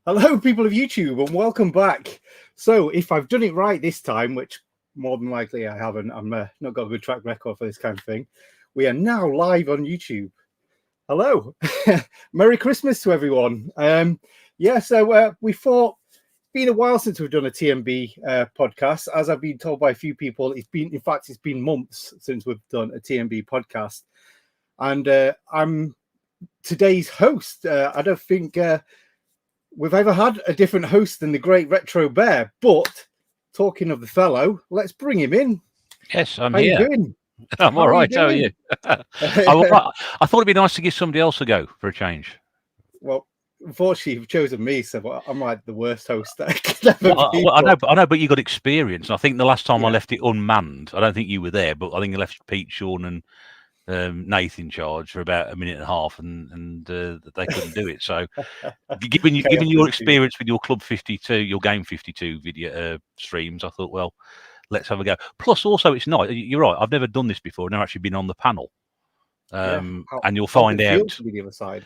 Hello, people of YouTube, and welcome back. So, if I've done it right this time, which more than likely I haven't, I'm not got a good track record for this kind of thing. We are now live on YouTube. Hello, Merry Christmas to everyone. So we thought it's been a while since we've done a tNb podcast. As I've been told by a few people, it's been months since we've done a tNb podcast, and I'm today's host. I don't think we've ever had a different host than the great Retro Bear, but talking of the fellow, let's bring him in. Yes, I'm How here. You doing? I'm all right. How are you? I thought it'd be nice to give somebody else a go for a change. Well, unfortunately, you've chosen me, so I'm like the worst host that I could ever be. I know, but you got experience. I think the last time I left it unmanned, I don't think you were there, but I think I left Pete, Sean, and Nathan in charge for about a minute and a half, and they couldn't do it. So, given your experience with your Club 52, your Game 52 video streams, I thought, well, let's have a go. Plus, also, it's nice. You're right. I've never done this before. I've never actually been on the panel, and you'll find out. To be the other side.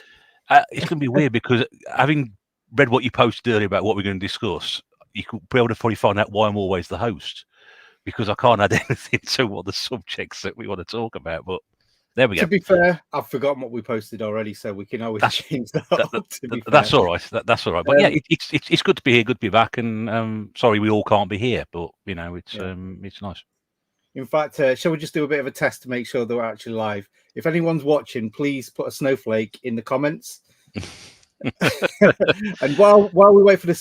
It's going to be weird because having read what you posted earlier about what we're going to discuss, you could be able to probably find out why I'm always the host, because I can't add anything to what the subjects that we want to talk about. But there we go. To be fair, I've forgotten what we posted already, so we can always change that. That's all right. That's all right. But yeah, it's good to be here. Good to be back. And sorry, we all can't be here, but you know, it's nice. In fact, shall we just do a bit of a test to make sure that we're actually live? If anyone's watching, please put a snowflake in the comments. And while we wait for the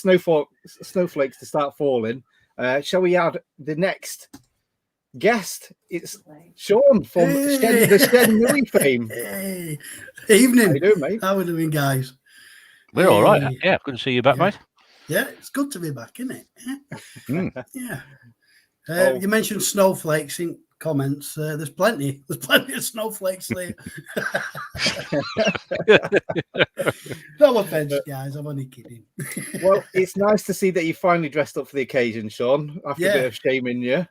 snowflakes to start falling, shall we add the next guest? It's Sean from the Shenmoooooeeygangs fame. Hey. Evening. How you doing, mate? How are we doing, guys? We're all right. Yeah, good to see you back, mate. Yeah, it's good to be back, isn't it? Yeah. You mentioned snowflakes in comments. There's plenty of snowflakes there. No offense, guys. I'm only kidding. Well, it's nice to see that you finally dressed up for the occasion, Sean, after a bit of shaming you.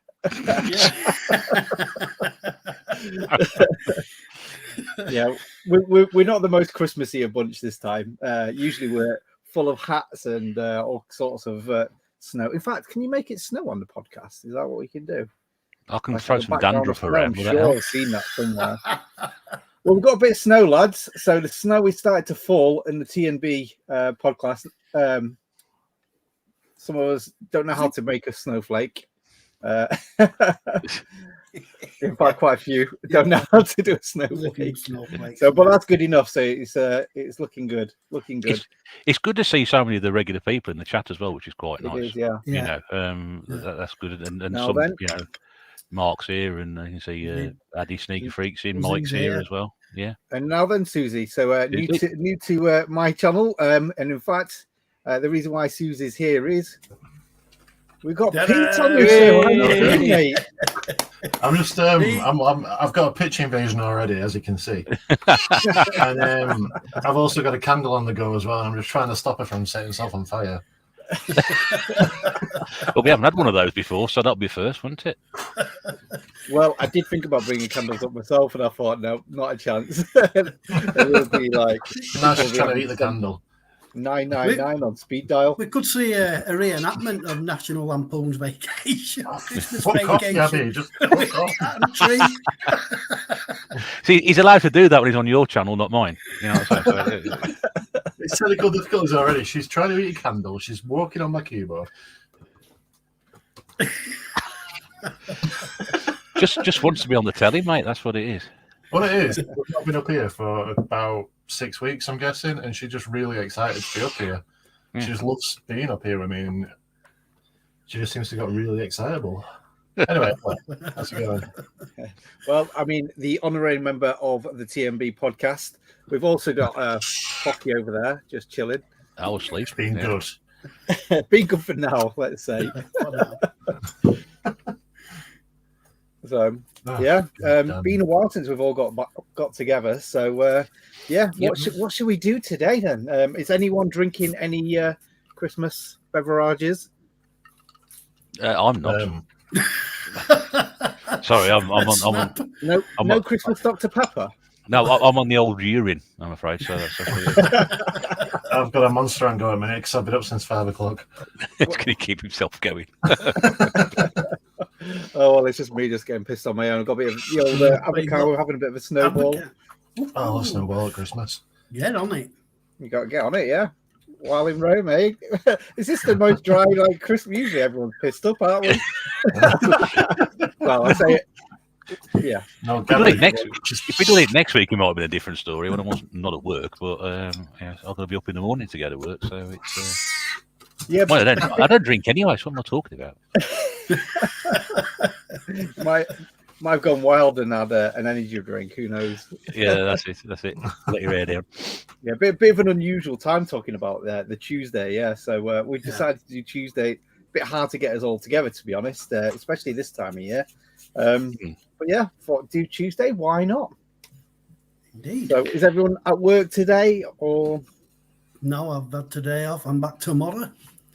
Yeah, we're not the most Christmassy a bunch this time. Usually we're full of hats and all sorts of snow. In fact, can you make it snow on the podcast? Is that what we can do? I can throw some dandruff around. I'm sure I've seen that somewhere. Well, we've got a bit of snow, lads. So the snow is started to fall in the tNb podcast. Some of us don't know how to make a snowflake. In fact, quite a few don't know how to do a snowflake. So, but that's good enough. So it's looking good. Looking good. It's good to see so many of the regular people in the chat as well, which is quite nice. It is, yeah. You know, that's good. And some, you know, Mark's here, and you can see Addy Sneaker Freaks in. Mike's here as well. Yeah. And now then, Susie. So new to my channel, and in fact, the reason why Susie's here is we've got Pete on the show. Mate. I'm just I've got a pitch invasion already, as you can see, and I've also got a candle on the go as well. I'm just trying to stop her from setting herself on fire. Well, we haven't had one of those before, so that'll be first, won't it? Well, I did think about bringing candles up myself, and I thought, no, not a chance. It will be like now she's trying to eat the candle. 999 on speed dial. We could see a reenactment of National Lampoon's Vacation. Christmas Fuck Vacation. off, Gabby, just fuck off. See, he's allowed to do that when he's on your channel, not mine. You know what I'm saying? It's technical difficulties already. She's trying to eat a candle. She's walking on my keyboard. just wants to be on the telly, mate. That's what it is. What it is, we've not been up here for about 6 weeks, I'm guessing, and she's just really excited to be up here. Yeah. She just loves being up here. I mean, she just seems to got really excitable. Anyway, how's it going? Well, I mean, the honorary member of the tNb podcast. We've also got Hockey over there, just chilling. I was asleep. Being good. Being good for now, let's say. So been a while since we've all got together. So what should we do today then? Is anyone drinking any Christmas beverages? I'm not. Sorry, I'm on. No Christmas Dr. Pepper. No, I'm on the old urine, I'm afraid. So that's what it is. I've got a monster on go at minute because I've been up since 5 o'clock. It's going to keep himself going. Oh, well, it's just me just getting pissed on my own. I've got a bit of the old avocado having a bit of a snowball. Oh, a snowball at Christmas. Get on it. You got to get on it, yeah. While in Rome, eh? Is this the most dry like Christmas? Usually everyone's pissed up, aren't we? Well, I say it. Yeah. No, If we did it next week, it might have been a different story when I was not at work. But yeah, I've got to be up in the morning to go to work, so it's. Yeah, Well, I don't drink anyway. So what am I talking about? Might have gone wild and had an energy drink. Who knows? Yeah, that's it. That's it. Let your hair down. Yeah, bit of an unusual time talking about the Tuesday. Yeah, so we decided to do Tuesday. A bit hard to get us all together, to be honest, especially this time of year. But yeah, thought do Tuesday. Why not? Indeed. So, is everyone at work today, or No, I've had today off. I'm back tomorrow.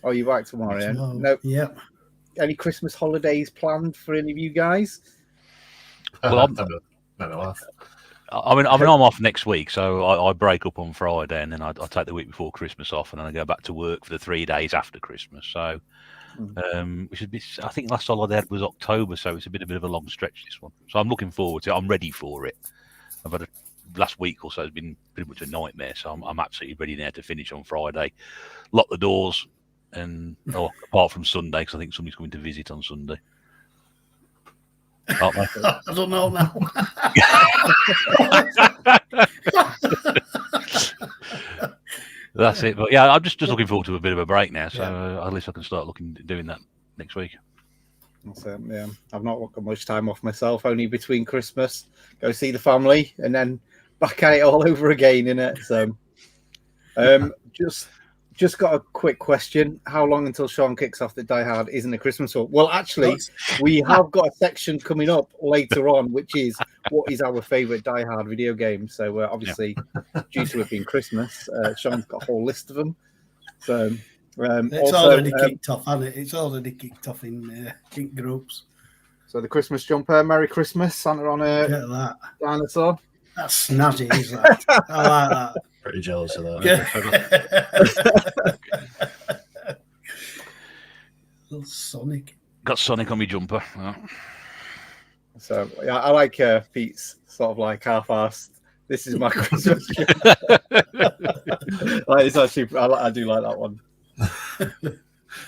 oh, you back tomorrow? Yeah. So, No. Yeah. Any Christmas holidays planned for any of you guys? Well, never laugh. I mean, I'm off next week, so I break up on Friday, and then I take the week before Christmas off, and then I go back to work for the 3 days after Christmas. So, we should be. I think last holiday I had was October, so it's a bit of a long stretch, this one. So I'm looking forward to it. I'm ready for it. I've had last week or so has been pretty much a nightmare, so I'm absolutely ready now to finish on Friday. Lock the doors, and apart from Sunday, because I think somebody's coming to visit on Sunday. Aren't they? I don't know now. That's it. But yeah, I'm just looking forward to a bit of a break now, so at least I can start doing that next week. That's it, yeah. I've not got much time off myself, only between Christmas, go see the family, and then back at it all over again, innit? So, just got a quick question. How long until Sean kicks off that Die Hard isn't a Christmas film? Well, actually, we have got a section coming up later on, which is what is our favourite Die Hard video game. So, obviously, due to it being Christmas, Sean's got a whole list of them. So, it's already kicked off, hasn't it? It's already kicked off in groups. So, the Christmas jumper, Merry Christmas, Santa on a dinosaur. That's snazzy, isn't it? I like that. Pretty jealous of that. Little Sonic. Got Sonic on my jumper. Yeah. So yeah, I like Pete's sort of like half-assed. This is my Christmas. It's actually I do like that one.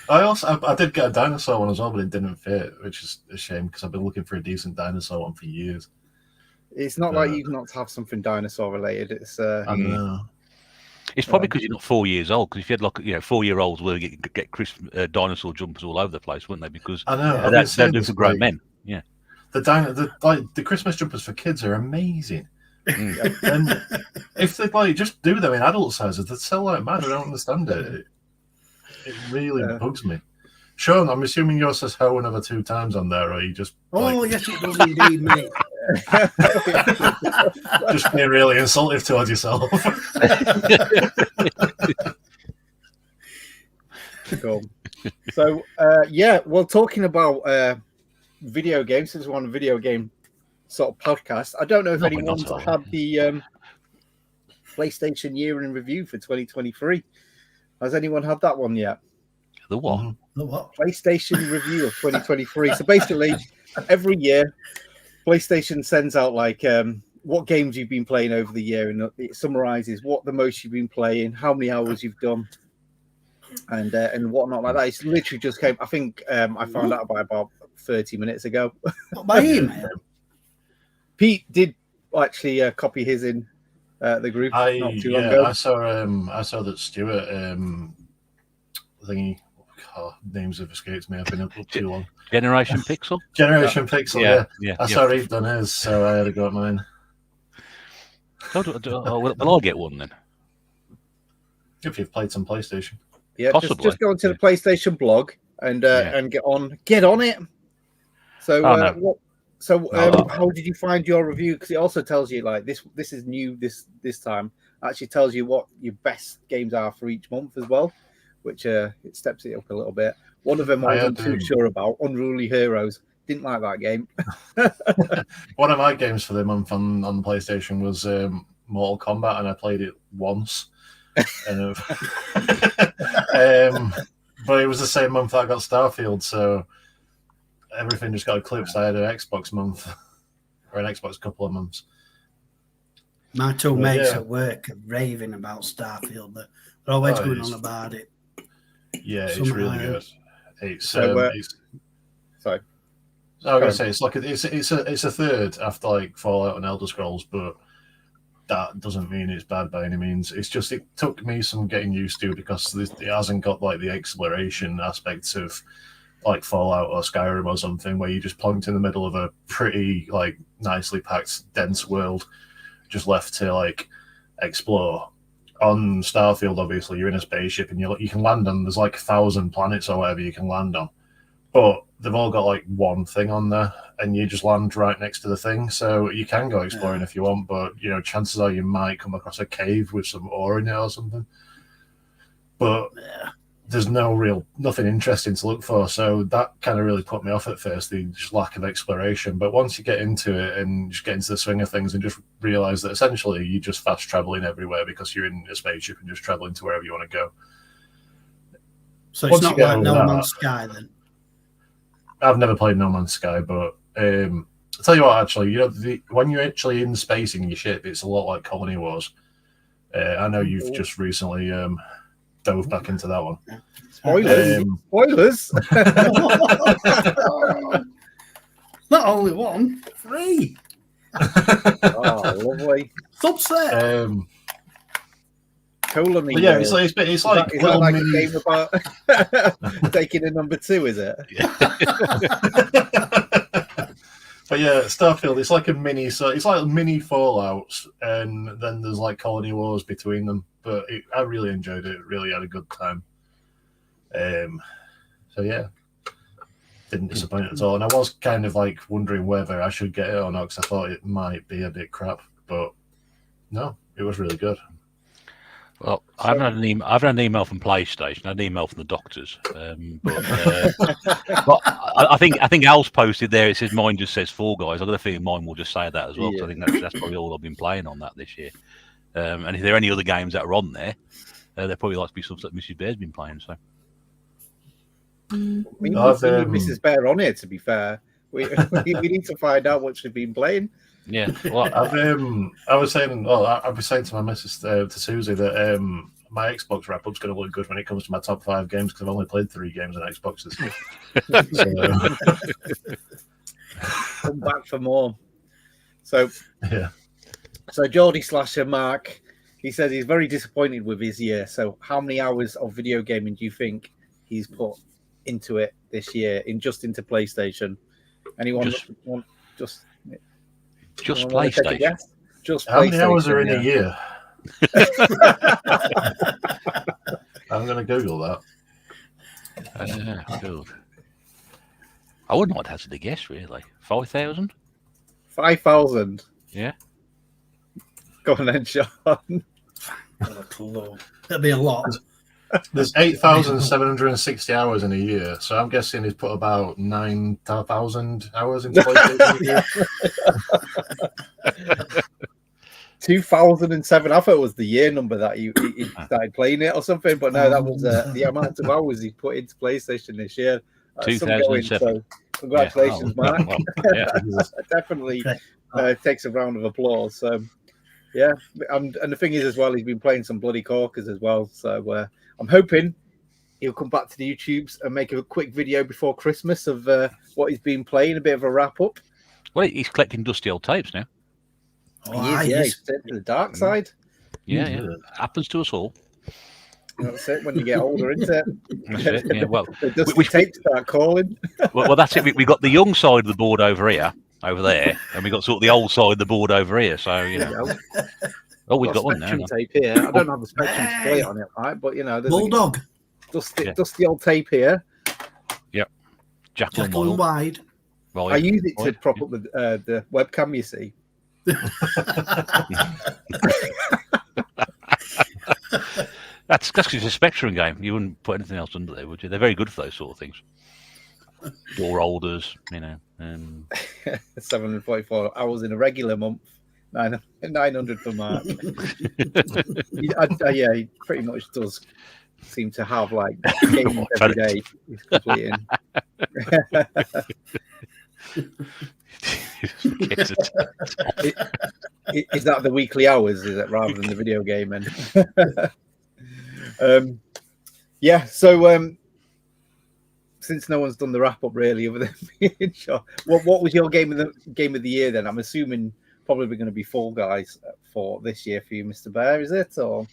I did get a dinosaur one as well, but it didn't fit, which is a shame because I've been looking for a decent dinosaur one for years. It's not like you not to have something dinosaur related. It's I know. It's probably because you're not 4 years old. Because if you had 4-year-olds, will get Christmas dinosaur jumpers all over the place, wouldn't they? Because I know they're do for grown men. Yeah. The Christmas jumpers for kids are amazing. And if they just do them in adult sizes, they'd sell like mad. I don't understand it. It really bugs me. Sean, I'm assuming yours says ho another 2 times on there, or you just yes, it does indeed, mate. just being really insultive towards yourself. Cool. So well, talking about video games, since we're on a video game sort of podcast, I don't know if anyone's had the PlayStation year in review for 2023. Has anyone had that one yet? The what? The what? PlayStation review of 2023. So basically, every year, PlayStation sends out like what games you've been playing over the year, and it summarizes what the most you've been playing, how many hours you've done, and whatnot like that. It's literally just came. I think I found out about 30 minutes ago. By email. Pete did actually copy his in the group not too long ago. I saw that Stuart thingy. Names have escaped me. I've been up too long. Generation Pixel. Generation Pixel. Yeah. I saw yeah. Eve done his, so I had to go at mine. Will I get one then? If you've played some PlayStation. Yeah, just go onto the PlayStation blog and get on it. So how did you find your review? Because it also tells you like this is new this time. Actually tells you what your best games are for each month as well, which it steps it up a little bit. One of them I wasn't too sure about, Unruly Heroes. Didn't like that game. One of my games for the month on the PlayStation was Mortal Kombat, and I played it once. But it was the same month I got Starfield, so everything just got eclipsed. I had an Xbox month, or an Xbox couple of months. My two mates at work are raving about Starfield. They're always going on about it. Yeah, it's really good. It's sorry. I was gonna say it's like it's a third after like Fallout and Elder Scrolls, but that doesn't mean it's bad by any means. It's just it took me some getting used to because it hasn't got like the exploration aspects of like Fallout or Skyrim or something where you just plonked in the middle of a pretty like nicely packed dense world, just left to like explore. On Starfield, obviously, you're in a spaceship and you can land on. There's like 1,000 planets or whatever you can land on, but they've all got like one thing on there, and you just land right next to the thing. So you can go exploring if you want, but you know, chances are you might come across a cave with some ore in it or something. But there's nothing interesting to look for. So that kind of really put me off at first, the just lack of exploration. But once you get into it and just get into the swing of things and just realize that essentially you're just fast traveling everywhere because you're in a spaceship and just traveling to wherever you want to go. So it's not like No Man's Sky then? I've never played No Man's Sky, but I'll tell you what, actually, you know, when you're actually in space in your ship, it's a lot like Colony Wars. I know you've just recently dove back into that one. Spoilers! Spoilers! Not only one, 3. Oh, lovely. Subset. Colony. Yeah, it's like is that like a game about taking a number 2, is it? But yeah, Starfield, it's like a mini, so it's like mini Fallouts, and then there's like Colony Wars between them. But I really enjoyed it. Really had a good time. So yeah, didn't disappoint at all. And I was kind of like wondering whether I should get it or not because I thought it might be a bit crap. But no, it was really good. Well, I haven't had an email from PlayStation. I had an email from the doctors. But I think Al's posted there. It says mine just says Fall Guys. I've got a feeling mine will just say that as well. Yeah. I think that's probably all I've been playing on that this year. And if there are any other games that are on there, there probably like to be something that Mrs. Bear's been playing. So we need Mrs. Bear on here. To be fair, we need to find out what she's been playing. Yeah, well, I was saying to my missus, to Susie, that my Xbox wrap up's going to look good when it comes to my top 5 games because I've only played 3 games on Xbox this year. Come back for more. So yeah. So Geordie Slasher Mark, he says he's very disappointed with his year. So how many hours of video gaming do you think he's put into it this year, into PlayStation? Anyone just PlayStation? Just how many hours are in a year? I'm going to Google that. Good. I wouldn't want to hazard a guess, really. 5,000? 5,000? Yeah. Go on then, Sean. That'd be a lot. There's 8,760 hours in a year, so I'm guessing he's put about 9,000 hours into PlayStation. 2007. I thought it was the year number that he started playing it or something, but no, that was the amount of hours he put into PlayStation this year. 2007. So congratulations, Mark. Well, yeah. Definitely takes a round of applause. So yeah, and the thing is as well, he's been playing some bloody corkers as well. So I'm hoping he'll come back to the YouTubes and make a quick video before Christmas of what he's been playing, a bit of a wrap up. Well, he's collecting dusty old tapes now. He's to the dark side. Yeah. Happens to us all. That's it. When you get older, isn't it? That's it. Yeah. Well, we tapes start calling. well, that's it. We got the young side of the board over there, and we got sort of the old side of the board over here. So you know, we've got one now. Tape here. I don't have the Spectrum to play on it, right? But you know, there's Bulldog. Dusty old tape here. Yep. Jackal Wide. Right. I use it to prop up the webcam. You see. That's because it's a Spectrum game. You wouldn't put anything else under there, would you? They're very good for those sort of things. door holders, you know. 744 hours in a regular month, 900 for Mark. Yeah, he pretty much does seem to have like games every day he's completing. Is that the weekly hours? Is it rather than the video game? And yeah, so since no one's done the wrap up really, other than being sure, what was your game of the year then? I'm assuming probably going to be Fall Guys for this year for you, Mr. Bear, is it? Or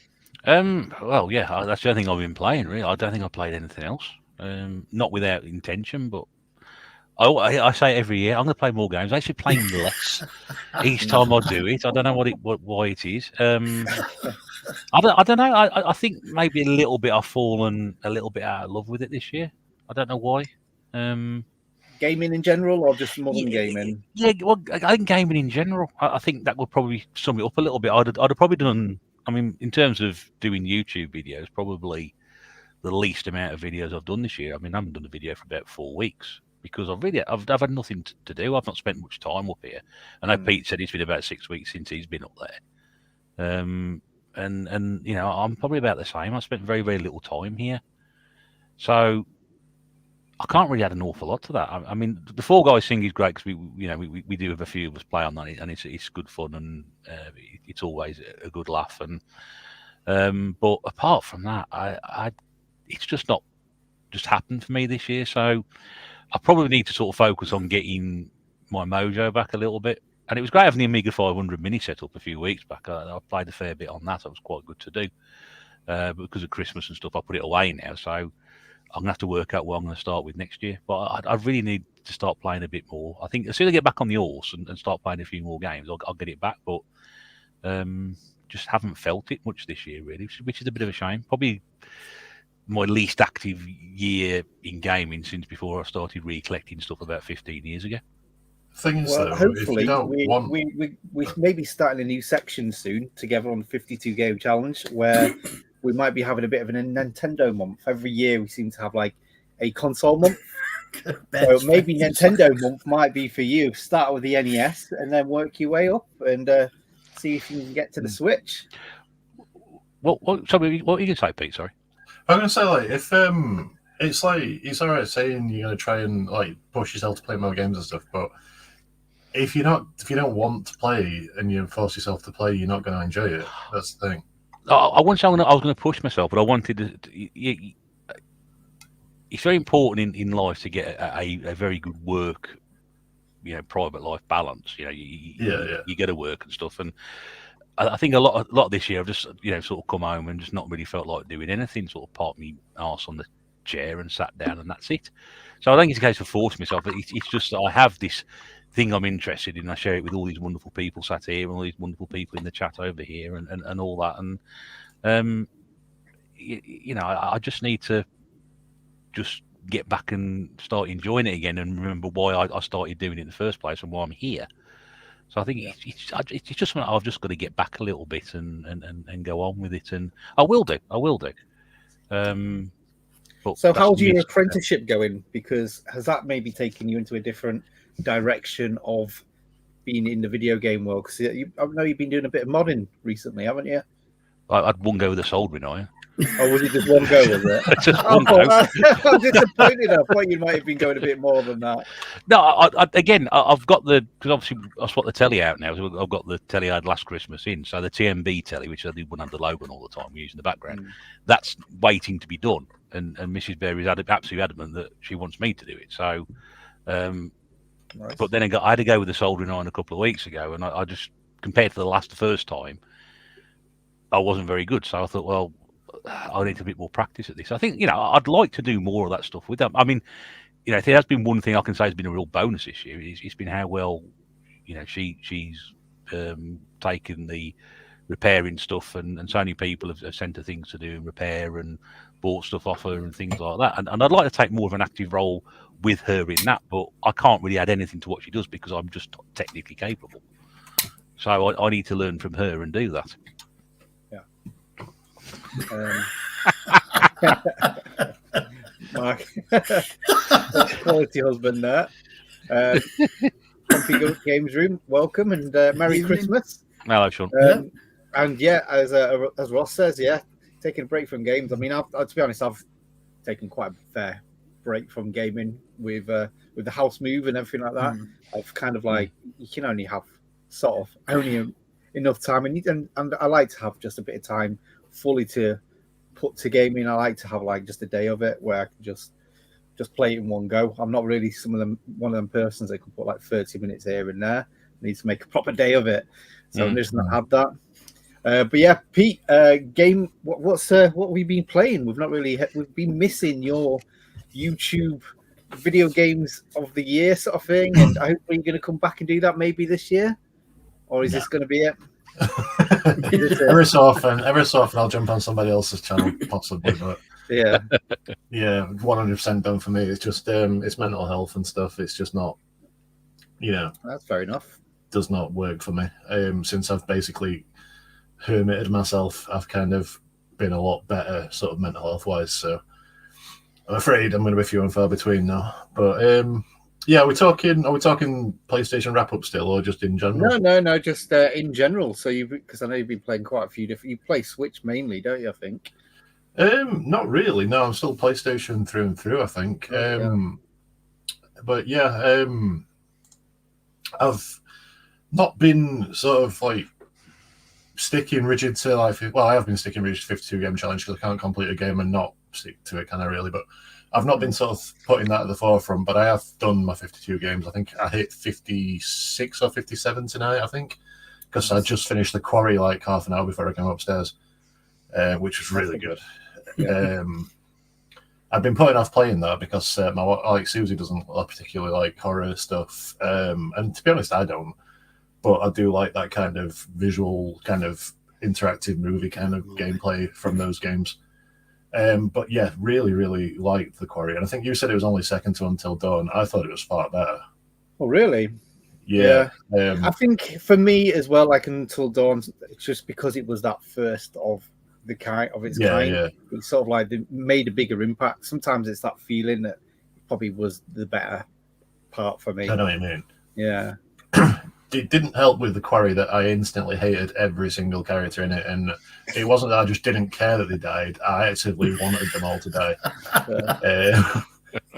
well, yeah, that's the only thing I've been playing. Really, I don't think I played anything else. Not without intention, but I say it every year. I'm going to play more games. I should play less each time I do it. I don't know why it is. I don't know. I think maybe a little bit I've fallen a little bit out of love with it this year. I don't know why. Gaming in general, or just modern gaming? Yeah, well, I think gaming in general. I think that would probably sum it up a little bit. I'd have probably done. I mean, in terms of doing YouTube videos, probably the least amount of videos I've done this year. I mean, I haven't done a video for about 4 weeks because I've had nothing to do. I've not spent much time up here. I know Pete said it's been about 6 weeks since he's been up there. And you know, I'm probably about the same. I spent very, very little time here, so I can't really add an awful lot to that. I mean, the Fall Guys thing is great because we do have a few of us play on that, and it's good fun, and it's always a good laugh. And but apart from that, it's just not happened for me this year. So I probably need to sort of focus on getting my mojo back a little bit. And it was great having the Amiga 500 mini set up a few weeks back. I played a fair bit on that. It was quite good to do. But because of Christmas and stuff, I put it away now. So I'm going to have to work out what I'm going to start with next year. But I really need to start playing a bit more. I think as soon as I get back on the horse and start playing a few more games, I'll get it back. But just haven't felt it much this year, really, which is a bit of a shame. Probably my least active year in gaming since before I started recollecting stuff about 15 years ago. Thing is, well, though, hopefully we may be starting a new section soon together on the 52 game challenge where we might be having a bit of a Nintendo month. Every year we seem to have like a console month. So maybe Nintendo month might be for you. Start with the NES and then work your way up and see if you can get to the Switch. Sorry, what are you going to say, Pete? Sorry. I'm going to say, like, if it's all right saying you're going to try and like push yourself to play more games and stuff, but if you don't want to play and you force yourself to play, you're not going to enjoy it. That's the thing. I wouldn't say I was going to push myself, but I wanted to. It's very important in life to get a very good work, private life balance. You go to work and stuff, and I think a lot of this year I've just sort of come home and just not really felt like doing anything. Sort of parked me arse on the chair and sat down, and that's it. So I think it's a case of forcing myself. It's just that I have this thing I'm interested in. I share it with all these wonderful people sat here and all these wonderful people in the chat over here and all that. And I just need to just get back and start enjoying it again and remember why I started doing it in the first place and why I'm here. So I think it's just something I've just got to get back a little bit and go on with it, and I will do. So how's your apprenticeship going? Because has that maybe taken you into a different direction of being in the video game world? Because I know you've been doing a bit of modding recently, haven't you? I had one go with the soldering iron. Oh, was it just one go, was it? Just one go. I'm disappointed. I thought you might have been going a bit more than that. No, I've got because obviously I swapped the telly out now. So I've got the telly I had last Christmas in. So the tNb telly, which I wouldn't have the logo on all the time, using the background, that's waiting to be done. And Mrs. Berry is absolutely adamant that she wants me to do it. So, nice. But then I had to go with the soldering iron a couple of weeks ago, and I just, compared to the first time, I wasn't very good. So I thought, well, I need a bit more practice at this. I think, I'd like to do more of that stuff with them. I mean, if there has been one thing I can say has been a real bonus this year, it's been how well, she's taken the repairing stuff, and so many people have sent her things to do and repair and bought stuff off her and things like that. And I'd like to take more of an active role with her in that, but I can't really add anything to what she does because I'm just not technically capable. So I need to learn from her and do that. Mark. Quality husband there. Comfy Games Room, welcome and Merry Evening. Christmas. Hello, Sean. And yeah, as Ross says, yeah, taking a break from games. I mean, to be honest, I've taken quite a fair break from gaming with the house move and everything like that. I've kind of like you can only have sort of only enough time, and I like to have just a bit of time fully to put to gaming. I like to have like just a day of it where I can just play it in one go. I'm not really one of them persons that can put like 30 minutes here and there. I need to make a proper day of it. So I'm just not had that. But yeah, Pete, game. What have we been playing? We've been missing your YouTube video games of the year sort of thing, and I hope you're going to come back and do that maybe this year, or is this going to be it? Every so often, I'll jump on somebody else's channel, possibly, but yeah, 100% done for me. It's just it's mental health and stuff. It's just not, that's fair enough. Does not work for me. Since I've basically hermited myself, I've kind of been a lot better, sort of mental health wise. So I'm afraid I'm going to be few and far between now. But are we talking PlayStation wrap up still, or just in general? No, just in general. So because I know you've been playing quite a few different. You play Switch mainly, don't you? I think. Not really. No, I'm still PlayStation through and through, I think. But yeah, I've not been sort of like sticking rigid to like. Well, I have been sticking rigid to 52 game challenge because I can't complete a game and not stick to it, can I really? But I've not been sort of putting that at the forefront. But I have done my 52 games. I think I hit 56 or 57 tonight. I think because I just finished the quarry like half an hour before I came upstairs, which was really good. Yeah. I've been putting off playing that because my Susie doesn't particularly like horror stuff, and to be honest, I don't. But I do like that kind of visual, kind of interactive movie kind of gameplay from those games. But yeah, really, really liked the quarry, and I think you said it was only second to Until Dawn. I thought it was far better. Oh, really? Yeah. I think for me as well, like Until Dawn, it's just because it was that first of the kind of its kind. Yeah. It's sort of like it made a bigger impact. Sometimes it's that feeling that probably was the better part for me. I know what you mean. Yeah. It didn't help with the quarry that I instantly hated every single character in it, and it wasn't that I just didn't care that they died. I actively wanted them all to die. I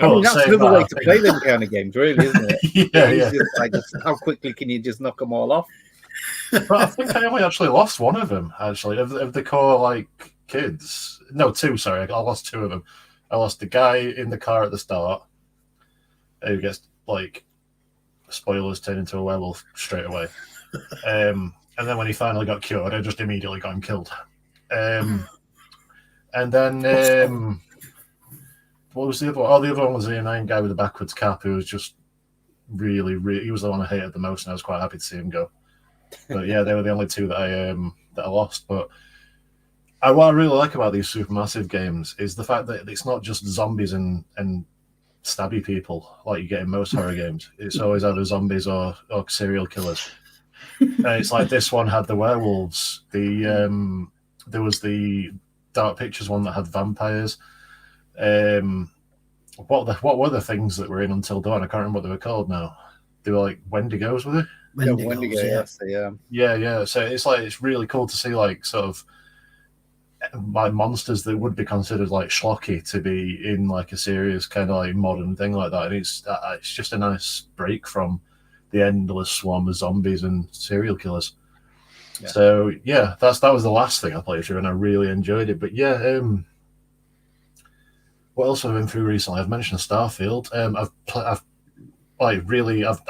mean, that's another way to play them kind of games, really, isn't it? Yeah. Just how quickly can you just knock them all off? But I think I only actually lost one of them, actually, of the core, kids. No, two, sorry. I lost two of them. I lost the guy in the car at the start who gets, spoilers, turned into a werewolf straight away. And then when he finally got cured, I just immediately got him killed. And then, what was the other one? Oh, the other one was the annoying guy with the backwards cap who was just really, he was the one I hated the most, and I was quite happy to see him go. But yeah, they were the only two that I lost. But what I really like about these supermassive games is the fact that it's not just zombies and stabby people like you get in most horror games. It's always either zombies or serial killers. And it's like this one had the werewolves. There was the Dark Pictures one that had vampires. What were the things that were in Until Dawn? I can't remember what they were called now. They were like Wendigos, were they? Wendigo, yes. Yeah. So it's really cool to see sort of monsters that would be considered schlocky to be in a serious kind of modern thing like that, and it's just a nice break from the endless swarm of zombies and serial killers. Yeah. So yeah, that was the last thing I played through, and I really enjoyed it. But yeah, what else have I been through recently? I've mentioned Starfield. I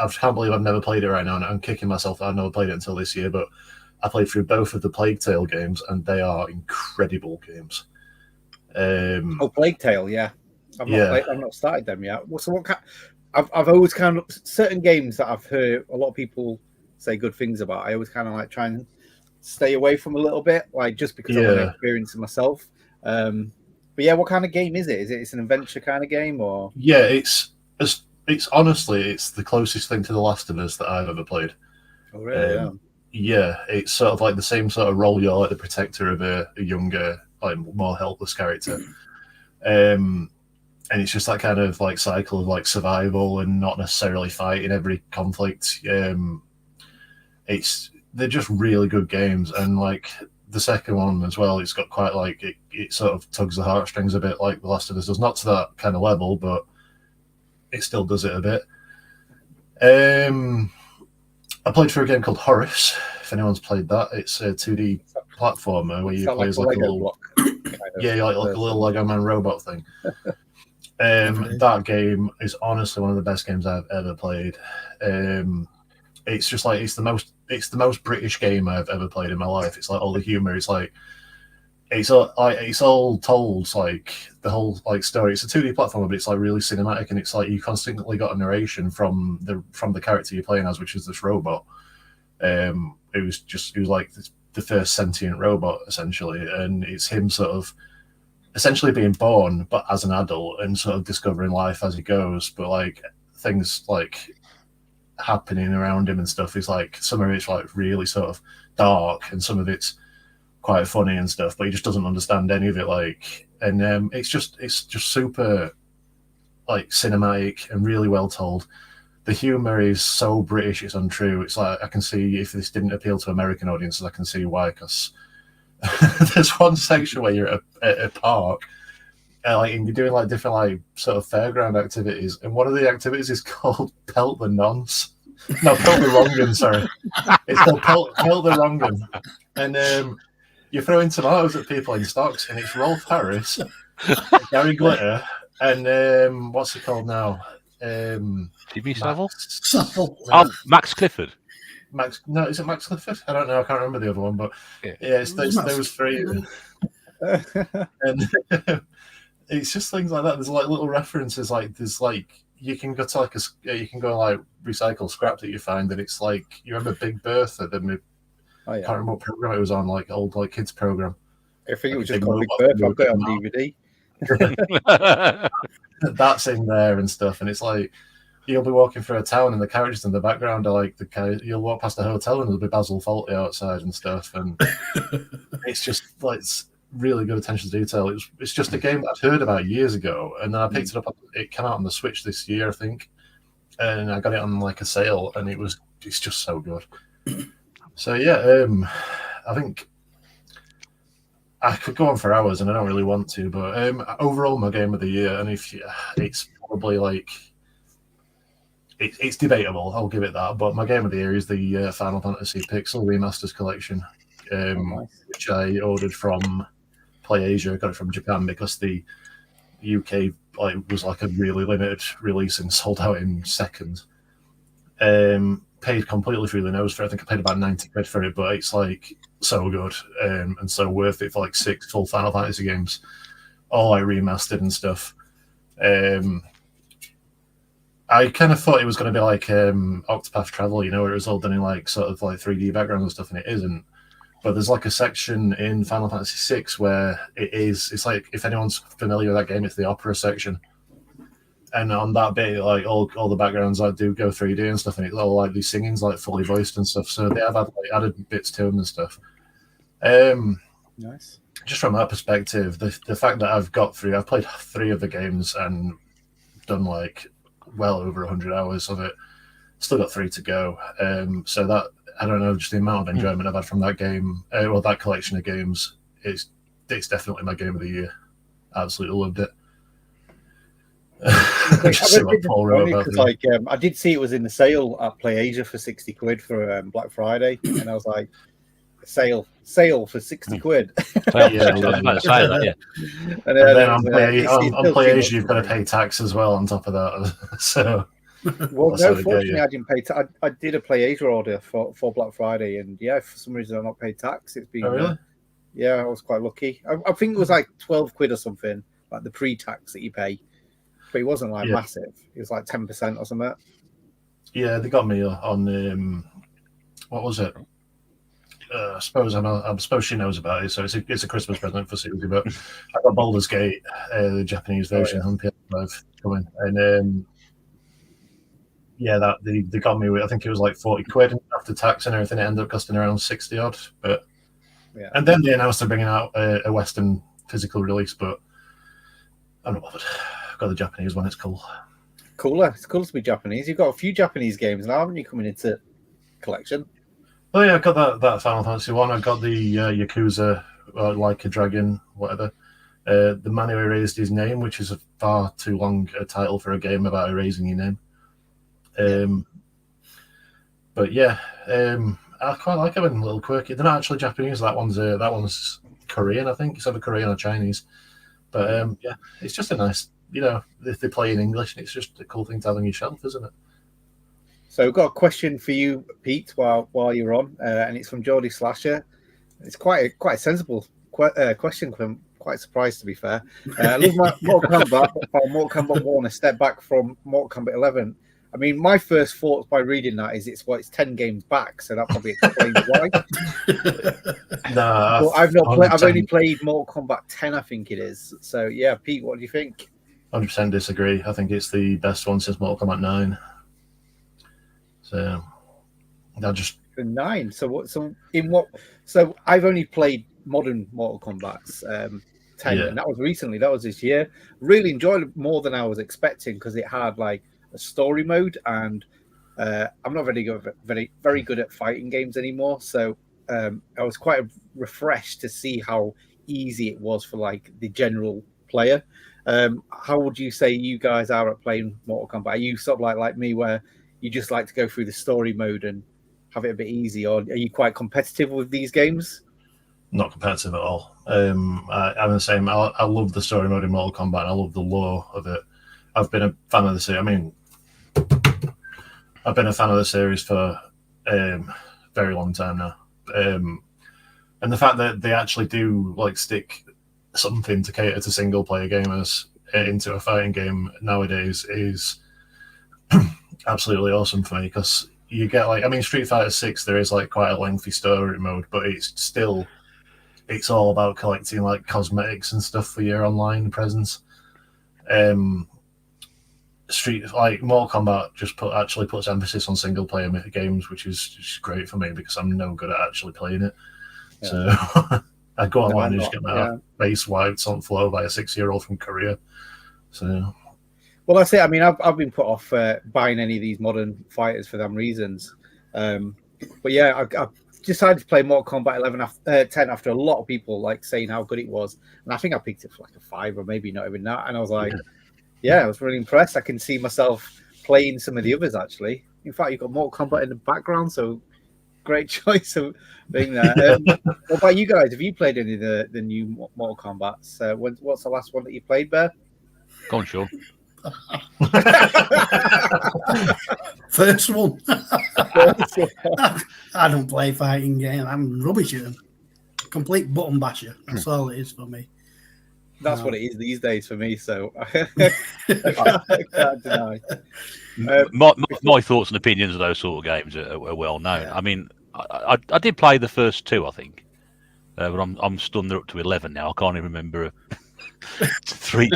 can't believe I've never played it right now, and I'm kicking myself. I've never played it until this year, but I played through both of the Plague Tale games, and they are incredible games. Plague Tale, yeah. I've not started them yet. So what? I've always kind of certain games that I've heard a lot of people say good things about. I always kind of try and stay away from a little bit, just because I want to experience it myself. But yeah, what kind of game is it? It's an adventure kind of game, or? Yeah, it's honestly, it's the closest thing to The Last of Us that I've ever played. Oh, really? Yeah, it's sort of like the same sort of role. You're like the protector of a younger, more helpless character. And and it's just that kind of like cycle of like survival and not necessarily fight in every conflict. They're just really good games, and like the second one as well, it's got quite like it sort of tugs the heartstrings a bit, like The Last of Us does. Not to that kind of level, but it still does it a bit. I played through a game called Horus. If anyone's played that, it's a 2D platformer where you play as like a little block, kind of like a little Lego Man robot thing. That game is honestly one of the best games I've ever played. It's just like it's the most British game I've ever played in my life. It's like all the humor. It's like it's all told like the whole like story. It's a 2D platformer, but it's like really cinematic, and it's like you constantly got a narration from the character you're playing as, which is this robot. It was like the first sentient robot essentially, and it's him sort of essentially being born, but as an adult, and sort of discovering life as he goes. But like things like happening around him and stuff is like some of it's like really sort of dark, and some of it's quite funny and stuff. But he just doesn't understand any of it. Like, and it's just super like cinematic and really well told. The humor is so British, it's untrue. It's like I can see if this didn't appeal to American audiences, I can see why. Because there's one section where you're at a park, like and you're doing like different like sort of fairground activities, and one of the activities is called Pelt the Nonce. No, Pelt the Wrong'un. Sorry, it's called Pelt the Wrong'un, and you're throwing tomatoes at people in stocks, and it's Rolf Harris, Gary Glitter, and what's it called now? Jimmy Savile? Max Clifford. No, is it Max Clifford? I don't know. I can't remember the other one, but yeah, it's those three. And it's just things like that. There's like little references, like there's like you can go to like you can go like recycle scrap that you find, and it's like you remember Big Bertha, the Oh, yeah. I can't remember what program it was on, like old like kids program. I think it was just called Big Bertha. I've got it on DVD. That's in there and stuff, and it's like you'll be walking through a town and the characters in the background are like you'll walk past a hotel and there'll be Basil Fawlty outside and stuff, and it's just like it's really good attention to detail. It's just a game that I'd heard about years ago, and then I picked it up. It came out on the Switch this year, I think, and I got it on like a sale, and it's just so good. So yeah, I think I could go on for hours, and I don't really want to, but overall, my game of the year, and it's probably like it's debatable. I'll give it that, but my game of the year is the Final Fantasy Pixel Remasters Collection, which I ordered from Play Asia. I got it from Japan because the UK was like a really limited release and sold out in seconds. Paid completely through the nose for it. I think I paid about 90 quid for it, but it's like so good and so worth it for like 6 full Final Fantasy games, all like remastered and stuff. I kind of thought it was going to be like Octopath Traveler, where it was all done in like sort of like 3D background and stuff, and it isn't. But there's like a section in Final Fantasy VI where it's like, if anyone's familiar with that game, it's the opera section. And on that bit, like all the backgrounds like do go 3D and stuff, and it's all like these singings like fully voiced and stuff. So they have added bits to them and stuff. Nice. Just from that perspective, the fact that I've played 3 of the games and done like well over 100 hours of it. Still got 3 to go. So that, I don't know, just the amount of enjoyment I've had from that game, that collection of games, it's definitely my game of the year. Absolutely loved it. I did see it was in the sale at Play Asia for 60 quid for Black Friday, and I was like, sale for 60 quid. And then on Play Asia, you've got to pay tax as well on top of that. So, well, no, fortunately, I didn't pay tax. I did a Play Asia order for Black Friday, and yeah, for some reason I've not paid tax. It's been, really? Yeah, I was quite lucky. I think it was like 12 quid or something, like the pre-tax that you pay. But it wasn't like massive. It was like 10% or something. Yeah, they got me on what was it? I suppose she knows about it, so it's a Christmas present for Susie. But I got Baldur's Gate, the Japanese version on PS5 coming, and they got me with, I think it was like 40 quid after tax and everything. It ended up costing around 60 odd. But and then they announced they're bringing out a Western physical release, but I'm not bothered. got the Japanese one. It's cool. Cooler. It's cool to be Japanese. You've got a few Japanese games now, haven't you, coming into collection? Oh yeah, I got that Final Fantasy one. I got the Yakuza, Like a Dragon, whatever. The man who erased his name, which is a far too long a title for a game about erasing your name. But yeah, I quite like them, a little quirky. They're not actually Japanese. That one's Korean, I think. It's either Korean or Chinese. But yeah, it's just a nice, if they play in English, it's just a cool thing to have on your shelf, isn't it? So I've got a question for you, Pete, while you're on, and it's from Geordie Slasher. It's quite a sensible question. I'm quite surprised, to be fair. I love my Mortal Kombat, but Mortal Kombat 1 a step back from Mortal Kombat 11. I mean, my first thoughts by reading that is it's 10 games back, so that probably explains why. Nah, I've only played Mortal Kombat 10, I think it is. So yeah, Pete, what do you think? 100% disagree. I think it's the best one since Mortal Kombat 9. So I just 9. So I've only played modern Mortal Kombat's 10, and that was recently. That was this year. Really enjoyed it more than I was expecting because it had like a story mode, and I'm not very good at fighting games anymore. So I was quite refreshed to see how easy it was for like the general player. How would you say you guys are at playing Mortal Kombat? Are you sort of like me, where you just like to go through the story mode and have it a bit easy, or are you quite competitive with these games? Not competitive at all. I'm the same. I love the story mode in Mortal Kombat. I love the lore of it. I've been a fan of the series. I mean, I've been a fan of the series for a very long time now. And the fact that they actually do like stick something to cater to single player gamers into a fighting game nowadays is absolutely awesome for me, because you get Street Fighter 6, there is like quite a lengthy story mode, but it's all about collecting like cosmetics and stuff for your online presence. Mortal Kombat just puts emphasis on single player games, which is just great for me because I'm no good at actually playing it. Yeah. So I go online and just get my face wiped on the floor by a 6-year-old from Korea. So. Well, that's it. I mean, I've been put off buying any of these modern fighters for them reasons. But yeah, I decided to play Mortal Kombat 10 after a lot of people like saying how good it was, and I think I picked it for like a 5 or maybe not even that. And I was like, I was really impressed. I can see myself playing some of the others actually. In fact, you've got Mortal Kombat in the background, so great choice of being there. What about you guys? Have you played any of the new Mortal Kombats? What's the last one that you played, Bear? Go on, Sean. First one. I don't play fighting games. I'm rubbish at them. Complete button basher. That's all it is for me. That's what it is these days for me. So I can't deny. My thoughts and opinions of those sort of games are well known. Yeah. I mean, I did play the first 2, I think, but I'm stunned they're up to 11 now. I can't even remember. 3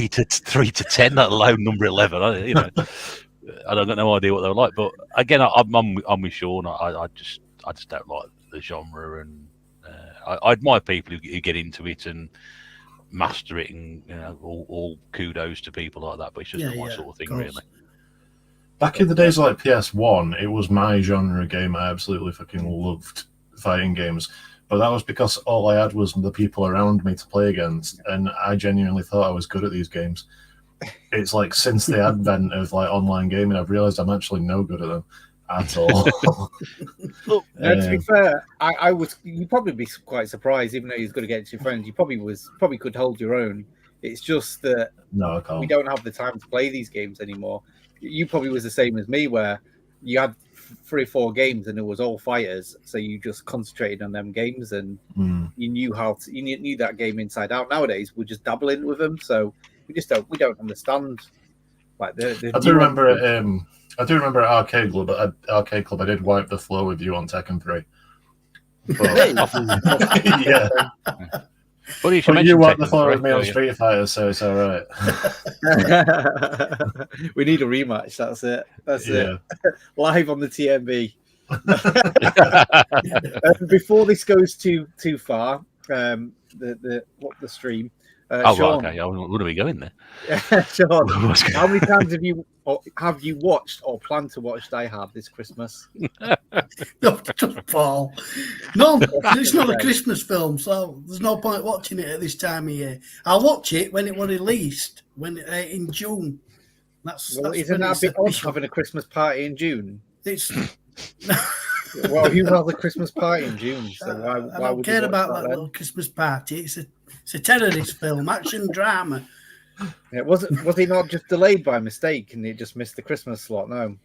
to 10, let alone number 11. I don't got no idea what they were like. But again, I'm with Sean. I just don't like the genre, and I admire people who get into it and master it, and all kudos to people like that. But it's just not my sort of thing, really. Back in the days like PS1, it was my genre game. I absolutely fucking loved fighting games. But that was because all I had was the people around me to play against, and I genuinely thought I was good at these games. It's like since the advent of like online gaming, I've realised I'm actually no good at them at all. Look, to be fair, I was. You'd probably be quite surprised, even though you're going to get to your friends. You probably could hold your own. It's just that we don't have the time to play these games anymore. You probably was the same as me, where you had 3 or 4 games and it was all fighters, so you just concentrated on them games, and you knew knew that game inside out. Nowadays we're just dabbling with them, so we don't understand like the I do remember at Arcade Club I did wipe the floor with you on Tekken 3. But, yeah. But you wiped the floor with me on Street Fighter, so it's all right. We need a rematch. That's it. It. Live on the tNb. Before this goes too far, the stream, Sean, right, okay. I wouldn't be going there. Sean, how many times have you watched or plan to watch Die Hard this Christmas? Paul. No, it's not a Christmas film, so there's no point watching it at this time of year. I'll watch it when it was released, in June. That's isn't that a bit odd having a Christmas party in June? It's well, who has a Christmas party in June? So why I don't care about that little Christmas party. It's a terrorist film, action drama. Yeah, was he not just delayed by mistake and he just missed the Christmas slot? No.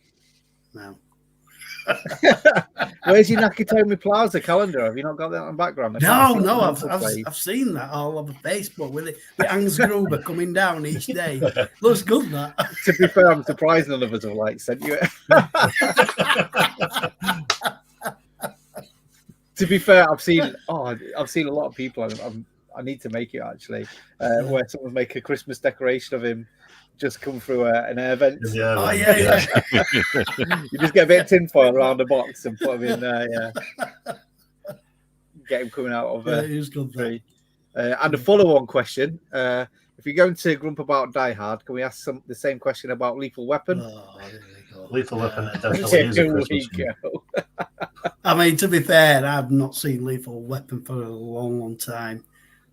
Where's your Nakatomi Plaza calendar? Have you not got that on background? No, I've seen that all over Facebook with Hans Gruber coming down each day. Looks good, that. To be fair, I'm surprised none of us have sent you it. To be fair, I've seen a lot of people. I need to make it actually, where someone make a Christmas decoration of him just come through an air vent. Yeah. You just get a bit of tinfoil around the box and put him in there. Yeah, get him coming out of it is good. And a follow-on question: if you're going to grump about Die Hard, can we ask the same question about Lethal Weapon? Oh, there we go. Lethal Weapon definitely is a Christmas film. I mean, to be fair, I've not seen Lethal Weapon for a long, long time,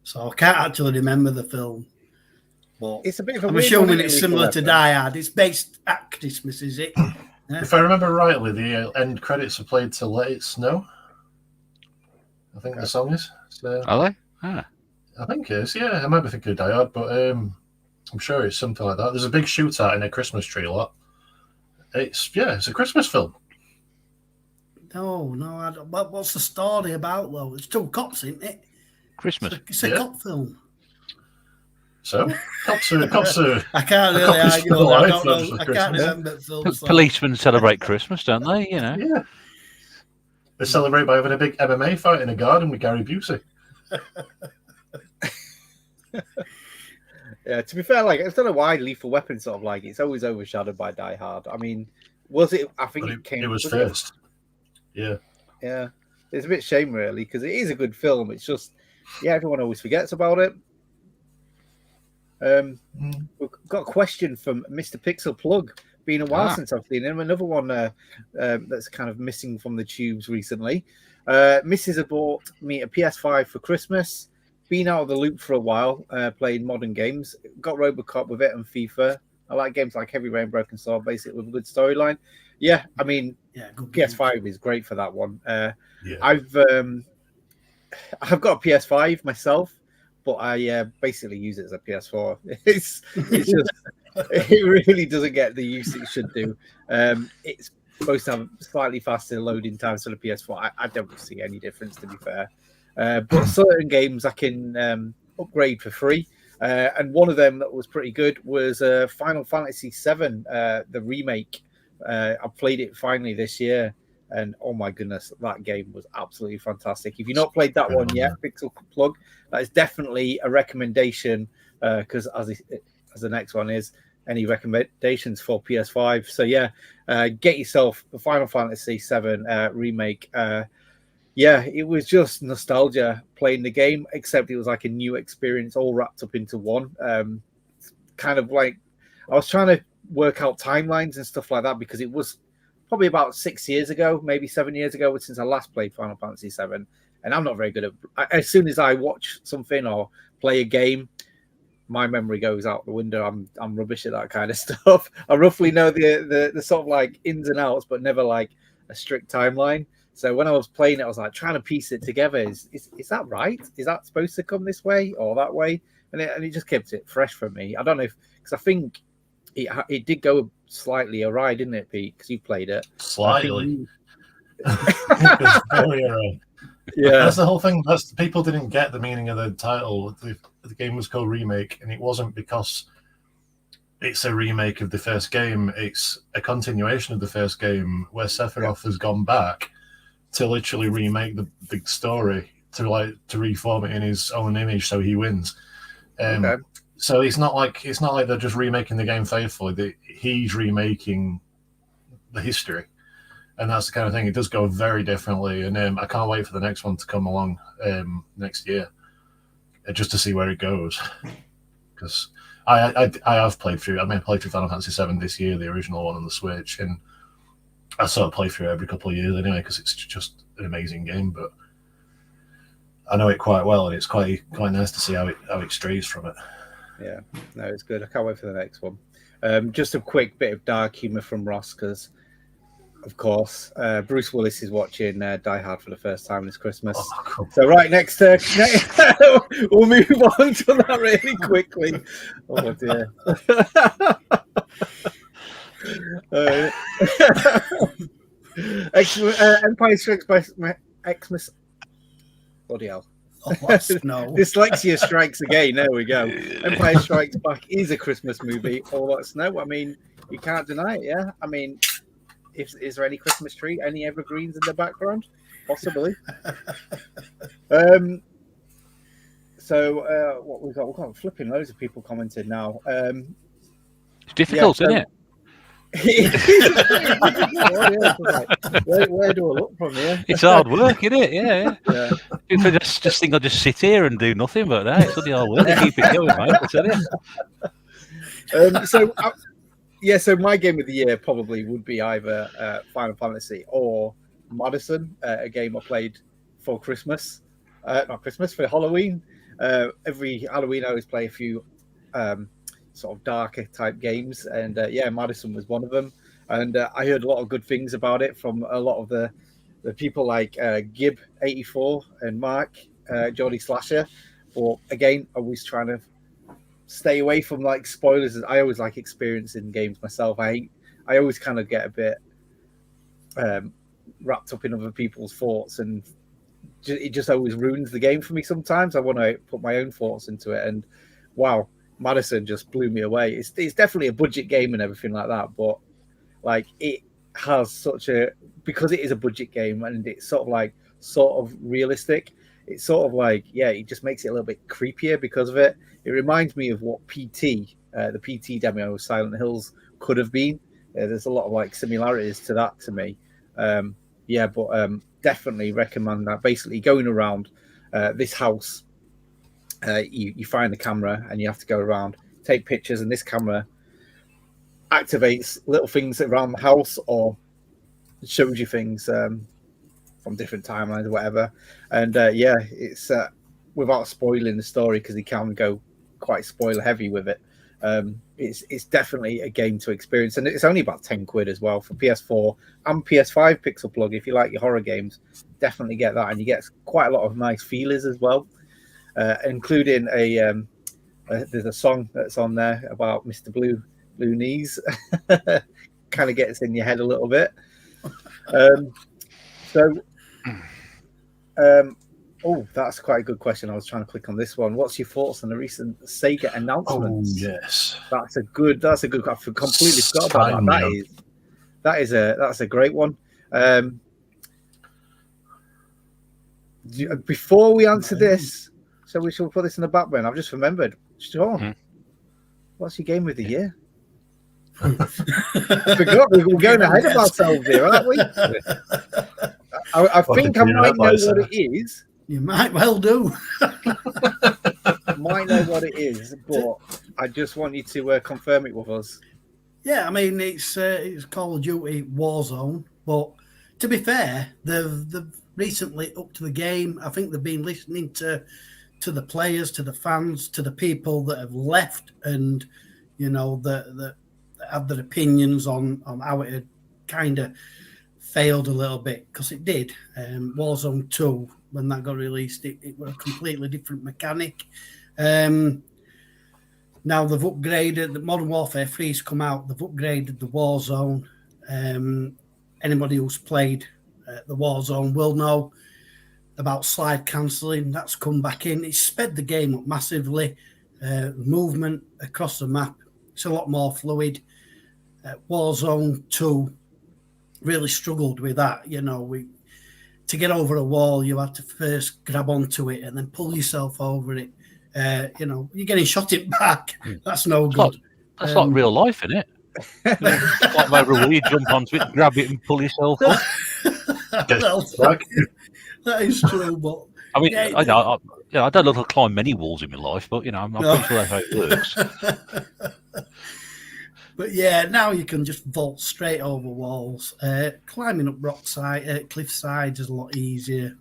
so I can't actually remember the film. But it's a bit of I'm assuming it's similar to Die Hard. It's based at Christmas, is it? Yeah. If I remember rightly, the end credits are played to Let It Snow. I think the song is. So, are they? Ah. I think it is, yeah. I might be thinking of Die Hard, but I'm sure it's something like that. There's a big shootout in a Christmas tree lot. It's a Christmas film. No, I don't. What's the story about, though? It's two cops, isn't it? Christmas. It's a cop film. So, cops are I can't really argue. I don't know. I can't remember films. Policemen celebrate Christmas, don't they? You know. Yeah. They celebrate by having a big MMA fight in a garden with Gary Busey. Yeah, to be fair, I don't know why Lethal Weapon sort of it's always overshadowed by Die Hard. I mean, was it? I think it was first. Yeah. Yeah. It's a bit shame, really, because it is a good film. It's just, everyone always forgets about it. We've got a question from Mr. Pixel Plug. Been a while since I've seen him. Another one that's kind of missing from the tubes recently. Mrs. had bought me a PS5 for Christmas. Been out of the loop for a while, playing modern games. Got Robocop with it and FIFA. I like games like Heavy Rain, Broken Sword, basically with a good storyline. Yeah, I mean, PS5 is great for that one. I've got a PS5 myself, but I basically use it as a PS4. It's just it really doesn't get the use it should do. It's supposed to have slightly faster loading times for the PS4. I don't see any difference, to be fair. But certain games I can upgrade for free. And one of them that was pretty good was Final Fantasy VII, the remake. I played it finally this year, and oh my goodness, that game was absolutely fantastic. If you've not played that one yet, Pixel Plug, that is definitely a recommendation, because as the next one is, any recommendations for PS5. So get yourself the Final Fantasy VII remake. It was just nostalgia playing the game, except it was like a new experience all wrapped up into one. Kind of like I was trying to work out timelines and stuff like that, because it was probably about 6 years ago, maybe 7 years ago, since I last played Final Fantasy VII. And I'm not very good at as soon as I watch something or play a game, my memory goes out the window. I'm rubbish at that kind of stuff. I roughly know the sort of like ins and outs, but never like a strict timeline. So when I was playing it, I was like trying to piece it together. Is that right? Is that supposed to come this way or that way? And it just kept it fresh for me. I don't know because I think it did go slightly awry, didn't it, Pete? Because you played it slightly. Very awry. Yeah, that's the whole thing. People didn't get the meaning of the title. The game was called Remake, and it wasn't because it's a remake of the first game. It's a continuation of the first game where Sephiroth has gone back to literally remake the big story to reform it in his own image, so he wins. So it's not like they're just remaking the game faithfully. He's remaking the history, and that's the kind of thing. It does go very differently, and I can't wait for the next one to come along next year. just to see where it goes. Because I have played through. I played through Final Fantasy VII this year, the original one on the Switch, and I sort of play through every couple of years anyway because it's just an amazing game. But I know it quite well, and it's quite nice to see how it strays from it. Yeah, no, it's good. I can't wait for the next one. Just a quick bit of dark humour from Ross, because, of course, Bruce Willis is watching Die Hard for the first time this Christmas. Oh, cool. So right next, we'll move on to that really quickly. Oh dear. Empire Strikes Back, Xmas. Bloody hell. Oh, no. Dyslexia strikes again. There we go. Empire Strikes Back is a Christmas movie. All that snow. I mean, you can't deny it. Yeah. I mean, is there any Christmas tree? Any evergreens in the background? Possibly. So what we've got flipping loads of people commenting now. It's difficult, isn't it? Where do I look from here? It's hard work, isn't it? Yeah. People just think I'll just sit here and do nothing, but no, it's bloody hard work to keep it going, mate. I tell you. So my game of the year probably would be either Final Fantasy or Madison, a game I played for Christmas. Not Christmas, for Halloween. Every Halloween I always play a few sort of darker type games, and Madison was one of them. And I heard a lot of good things about it from a lot of the people like Gib84 and Mark, Geordie Slasher. But again, I was trying to stay away from like spoilers. I always like experiencing games myself. I always kind of get a bit wrapped up in other people's thoughts, and it just always ruins the game for me sometimes. I want to put my own thoughts into it, and wow, Madison just blew me away. It's definitely a budget game and everything like that, but like it has because it is a budget game and it's sort of realistic. It's sort of like, it just makes it a little bit creepier because of it. It reminds me of what PT, the PT demo of Silent Hills could have been. There's a lot of like similarities to that to me. Definitely recommend that. Basically going around this house, you find the camera and you have to go around, take pictures, and this camera activates little things around the house or shows you things from different timelines or whatever. And it's without spoiling the story, because he can go quite spoiler heavy with it. It's definitely a game to experience, and it's only about £10 as well for PS4 and PS5 Pixel Plug. If you like your horror games, definitely get that, and you get quite a lot of nice feelers as well, including there's a song that's on there about Mr. Blue Knees. Kind of gets in your head a little bit. That's quite a good question. I was trying to click on this one. What's your thoughts on the recent Sega announcements? Oh, yes. That's a good. I completely forgot about that. That's a great one. Before we answer this, so we shall put this in the back burner. I've just remembered. Sean, what's your game of the year? I forgot. We're going ahead of ourselves here, aren't we? I think I might know what it is. You might well do. Might know what it is, but I just want you to confirm it with us. Yeah, I mean, it's Call of Duty Warzone, but to be fair, they've recently upped the game. I think they've been listening to the players, to the fans, to the people that have left, and that have their opinions on how it had kind of failed a little bit, because it did. Warzone 2, when that got released, it was a completely different mechanic. Now they've upgraded. The Modern Warfare 3's come out. They've upgraded the Warzone. Anybody who's played the Warzone will know about slide cancelling. That's come back in. It's sped the game up massively. Movement across the map, it's a lot more fluid. Warzone 2 really struggled with that. To get over a wall, you had to first grab onto it and then pull yourself over it. You're getting shot it back. That's no good. That's like real life, isn't it? Like over a wall, you jump onto it, grab it, and pull yourself up. That is true, but I mean, Yeah, I don't look to climb many walls in my life, but I'm pretty sure that's how it works. But yeah, now you can just vault straight over walls. Climbing up cliff sides is a lot easier.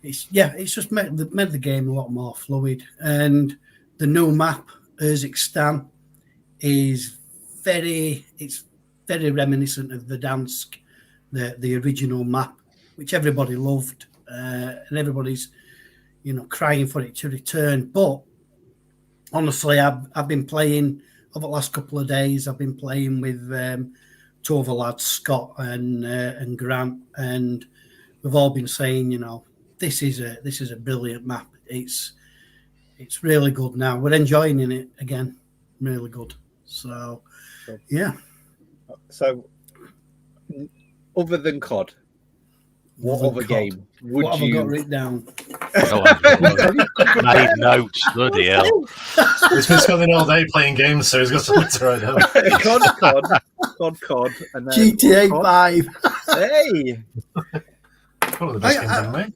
It's just made the game a lot more fluid. And the new map, Urzikstan, is very reminiscent of the Dansk, the original map, which everybody loved, and everybody's crying for it to return. But honestly, I've been playing over the last couple of days. I've been playing with two other lads, Scott and Grant, and we've all been saying, this is a brilliant map. It's really good now. We're enjoying it again. Really good. So, yeah. So, other than COD, what other game would what you? Have I got written down? Made notes, bloody hell. He's been spending all day playing games, so he's got something to write down. COD, and then GTA 5. Hey, One of the best games ever made.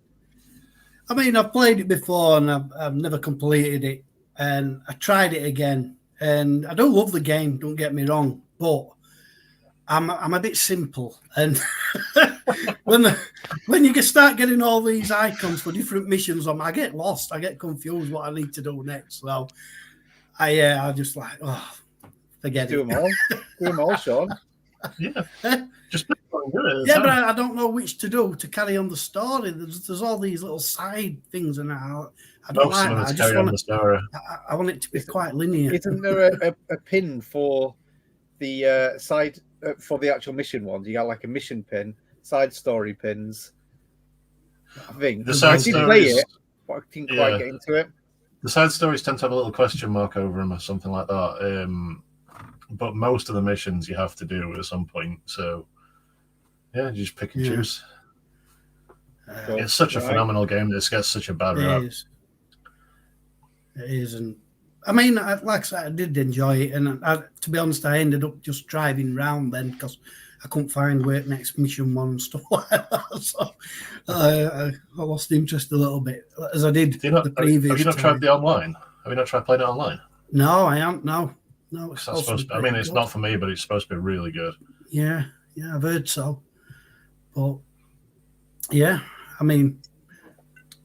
I mean, I've played it before and I've never completed it, and I tried it again, and I don't love the game. Don't get me wrong, but I'm a bit simple, and when you start getting all these icons for different missions, I get lost. I get confused what I need to do next. So I just like, forget do it. them all. Do them all, Sean. Yeah. Just pick one and do it. Yeah, but I don't know which to do to carry on the story. There's all these little side things, and I don't like that. I just want the story. I want it to be quite linear. Isn't there a pin for the side for the actual mission ones? You got like a mission pin, side story pins. I think The side I did play stories- it, but I didn't quite get into it. The side stories tend to have a little question mark over them or something like that. But most of the missions you have to do at some point. So, yeah, you just pick and choose. It's such a phenomenal game. This gets such a bad rap. It is, and I mean, like I said, I did enjoy it, and to be honest, I ended up just driving round then because I couldn't find where next mission one and stuff like that. So I lost interest a little bit, as I did the previous. Have you not tried the online? Have you not tried playing it online? No, I haven't. No, it's supposed to, I mean, it's not for me, but it's supposed to be really good. Yeah, I've heard so. But yeah, I mean,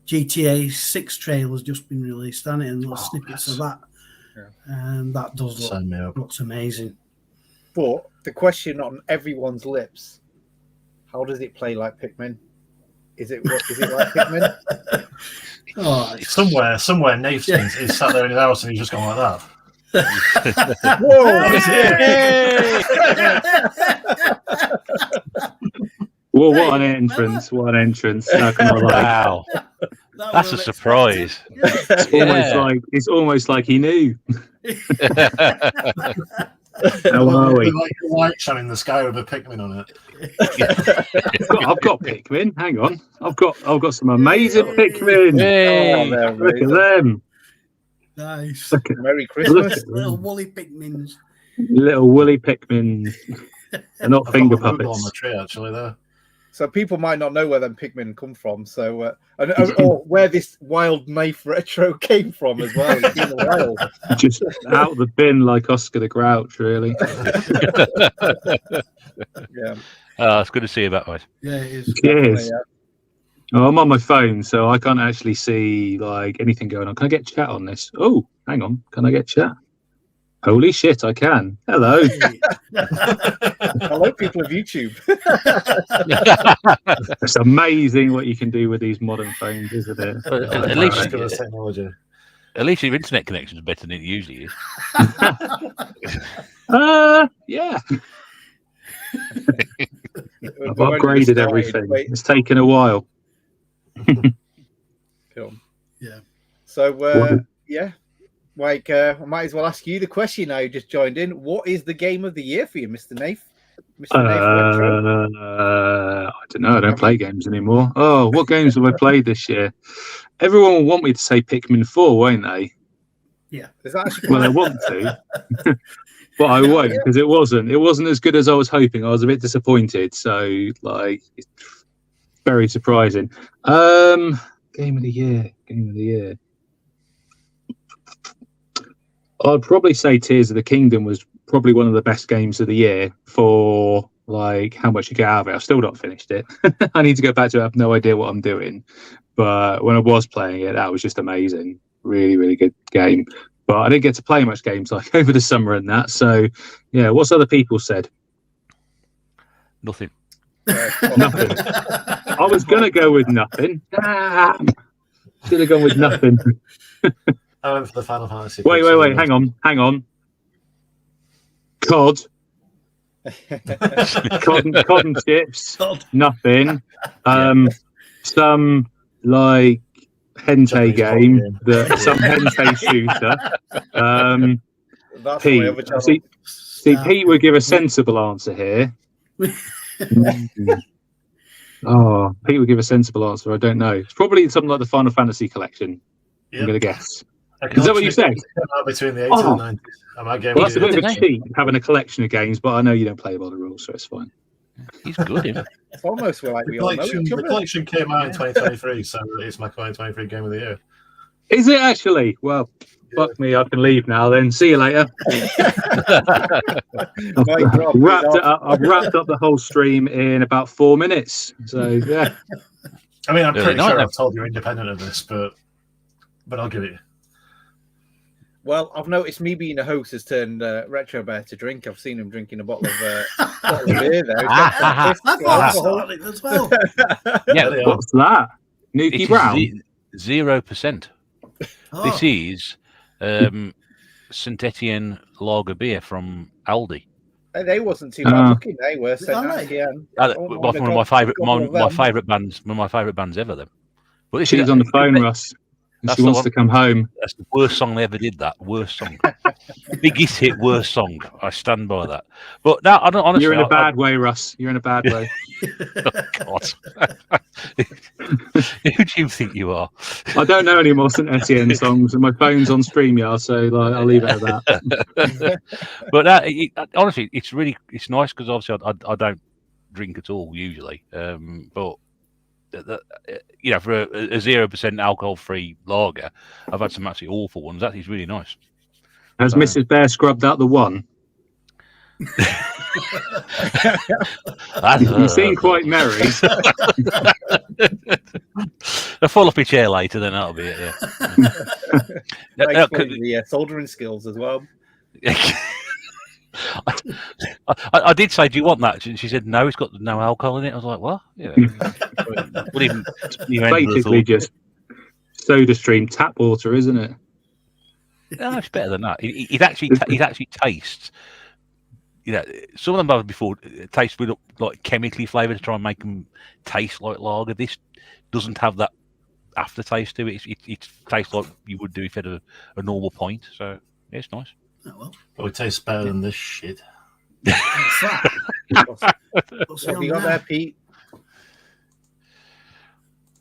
GTA 6 trailer's just been released, hasn't it? And little snippets of that. Yeah. And that does looks amazing. But the question on everyone's lips: how does it play like Pikmin? Is it like Pikmin? Somewhere, Nathan is sat there in his house and he's just going like that. Whoa! Well, what an entrance! What an entrance! How can I lie? Wow. That's a surprise. It's almost like he knew. How are we? Like a light shining in the sky with a Pikmin on it. I've got Pikmin. Hang on, I've got some amazing Pikmin. Hey. Look at them. Nice. Merry Christmas. Little woolly Pikmins. Little woolly Pikmin. They're not I've finger got my Google puppets. on the tree actually there. So people might not know where them Pikmin come from. So or where this wild knife retro came from as well. It's been a while. Just out the bin like Oscar the Grouch, really. Yeah. It's good to see you back, mate. Yeah, it is. Cheers. Yeah. Oh, I'm on my phone, so I can't actually see like anything going on. Can I get chat on this? Oh, hang on. Can I get chat? Holy shit, I can. Hello. Hello, people of YouTube. It's amazing what you can do with these modern phones, isn't it? At least your internet connection is better than it usually is. Yeah. I've upgraded everything. It's taken a while. Cool. Yeah. So, Mike, I might as well ask you the question now. You just joined in. What is the game of the year for you, Mr. Nath? I don't know. I don't play games anymore. Oh, what games have I played this year? Everyone will want me to say Pikmin 4, won't they? Yeah. Is that actually... Well, they want to. But I won't, because it wasn't as good as I was hoping. I was a bit disappointed. So, like, it's very surprising. Game of the year. I'd probably say Tears of the Kingdom was probably one of the best games of the year for like how much you get out of it. I've still not finished it. I need to go back to it. I have no idea what I'm doing. But when I was playing it, that was just amazing. Really, really good game. But I didn't get to play much games like over the summer and that. So, yeah, what's other people said? Nothing. Nothing. I was going to go with nothing. Damn. Should have gone with nothing. I went for the Final Fantasy. Wait. Hang on. Cod. Cod and chips. Nothing. Some like hentai game, some hentai shooter. That's Pete, my other channel. see, Pete would give a sensible answer here. Oh, Pete would give a sensible answer. I don't know. It's probably something like the Final Fantasy collection. Yep. I'm going to guess. Is that what you said? Between the 80s and 90s. And my game Well, that's a bit of a Didn't cheat, having a collection of games, but I know you don't play by the rules, so it's fine. He's good, isn't It's almost like we all know each The other. collection came out in 2023, so it's my 2023 game of the year. Is it actually? Well, fuck me, I can leave now then. See you later. I've wrapped up the whole stream in about 4 minutes. So, yeah. I mean, I'm Yeah, pretty no, sure no. I've told you independent of this, but I'll give it you. Well, I've noticed me being a host has turned Retro Bear to drink. I've seen him drinking a bottle of beer there. I thought I saw it as well. Yeah, There they are. What's that? Nuki Brown? 0%. Oh, This is Saint Etienne lager beer from Aldi. They wasn't too bad looking. They were. So Are nice, they? yeah. One of my favourite, my favourite bands ever. Them. But this She's is on the phone, Russ. And That's she the wants one. to come home. That's the worst song they ever did. That worst song, biggest hit, worst song. I stand by that. But no, I don't honestly. You're in a bad way, Russ. You're in a bad way. Oh, God. Who do you think you are? I don't know any more St. Etienne songs, and my phone's on StreamYard, so like, I'll leave it at that. But honestly, it's nice because obviously I don't drink at all usually. But for a 0% alcohol-free lager, I've had some actually awful ones. That is really nice. Has Mrs. Bear scrubbed out the one? You seem quite merry. I'll fall off my chair later, then that'll be it. Yeah. The soldering skills as well. I did say, "Do you want that?" She said, "No, it's got no alcohol in it." I was like, "What?" Yeah. Basically, just soda stream tap water, isn't it? No, it's better than that. It actually tastes. Some of them have before taste with like chemically flavoured to try and make them taste like lager. This doesn't have that aftertaste to it. It tastes like you would do if you had a normal pint. So yeah, it's nice. oh, well. Oh, it tastes better than this shit. What's that? What's Have on you got there? there, Pete?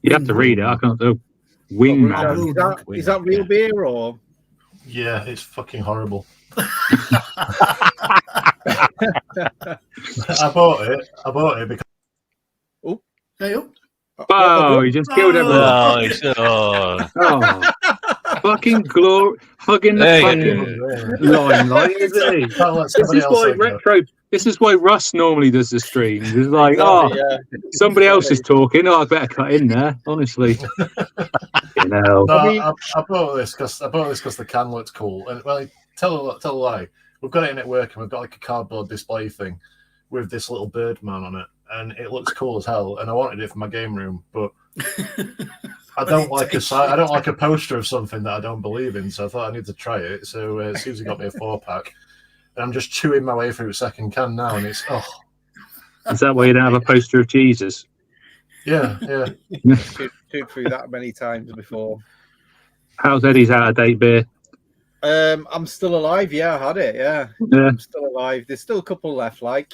You have to read it. I can't do. Wingman. Is that real beer or? Yeah, it's fucking horrible. I bought it because Hey, up. Oh, you just killed everyone. Oh, Fucking glory, hugging the There fucking line, isn't he? can't let somebody else go. This is why Russ normally does the streams. It's like, Yeah. somebody else is talking. Oh, I better cut in there. Honestly, No, I mean- I bought this because the can looked cool. And well, tell a lie. We've got it in at work, and we've got like a cardboard display thing with this little bird man on it, and it looks cool as hell. And I wanted it for my game room, but I don't like a poster of something that I don't believe in. So I thought I need to try it. So Susie got me a 4-pack, and I'm just chewing my way through a second can now, and it's is that why you don't have a poster of Jesus? yeah. Chewed through that many times before. How's Eddie's out of date beer? I'm still alive. Yeah, I had it. Yeah, Yeah. I'm still alive. There's still a couple left. Like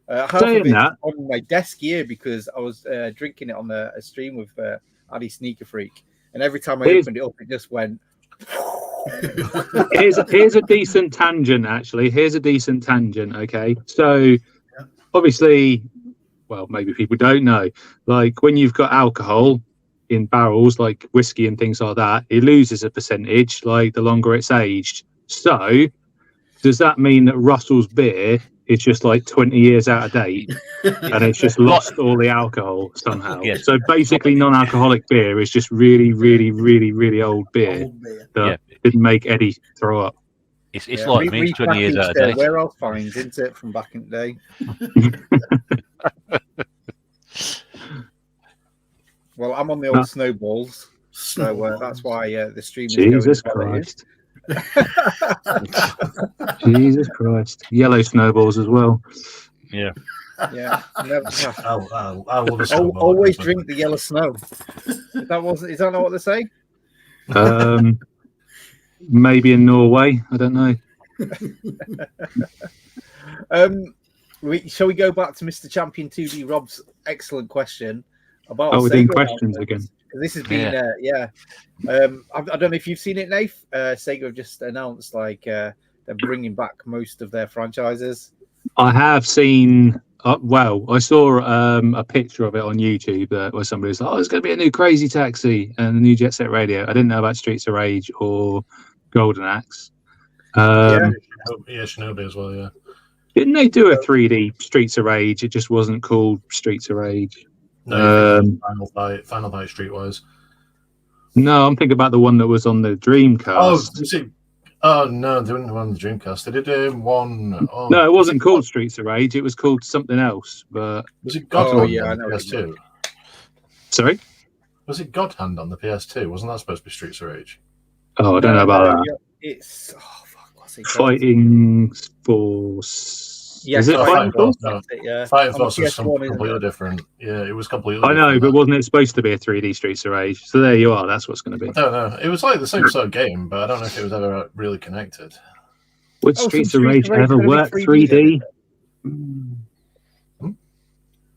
half Saying of it that- on my desk here because I was drinking it on a stream with Addy Sneaker Freak, and every time I Here's- opened it up, it just went. Here's a decent tangent, actually. Here's a decent tangent. Okay, so obviously, well, maybe people don't know. Like when you've got alcohol, in barrels like whiskey and things like that, it loses a percentage like the longer it's aged. So does that mean that Russell's beer is just like 20 years out of date and it's just lost all the alcohol somehow? Yes. So basically non-alcoholic beer is just really, really, really, really old beer Old beer. that didn't make Eddie throw up. It's like me, 20 years out of date. Where else finds, isn't it, from back in the day? Well, I'm on the old snowballs, so that's why the stream is Jesus going Christ. Jesus Christ. Yellow snowballs as well. Yeah. Yeah. Never, I love a snowball. always drink the yellow snow. Is that not what they say? Maybe in Norway. I don't know. Shall we go back to Mr. Champion 2D Rob's excellent question about? Oh, we're doing Sega questions announcements? again. This has been, I don't know if you've seen it, Nath. Sega have just announced they're bringing back most of their franchises. I have seen. I saw a picture of it on YouTube where somebody was like, "Oh, there's going to be a new Crazy Taxi and a new Jet Set Radio." I didn't know about Streets of Rage or Golden Axe. Shinobi as well. Yeah. Didn't they do a 3D Streets of Rage? It just wasn't called Streets of Rage. No, Final Fight Streetwise. No, I'm thinking about the one that was on the Dreamcast. Oh no, they didn't on the Dreamcast. They did one. No, it wasn't called Streets of Rage. It was called something else. But was it God Hand on the PS2? Sorry, was it God Hand on the PS2? Wasn't that supposed to be Streets of Rage? Oh, I don't know about that. It's what's it called? Fighting Force. Yes, is it Fighting Force? No. Yeah. Fighting Force was something completely different. Yeah, it was completely I know, different. but wasn't it supposed to be a 3D Streets of Rage? So there you are. That's what's going to be. I don't know. It was like the same sort of game, but I don't know if it was ever really connected. Would Streets of Rage ever work 3D?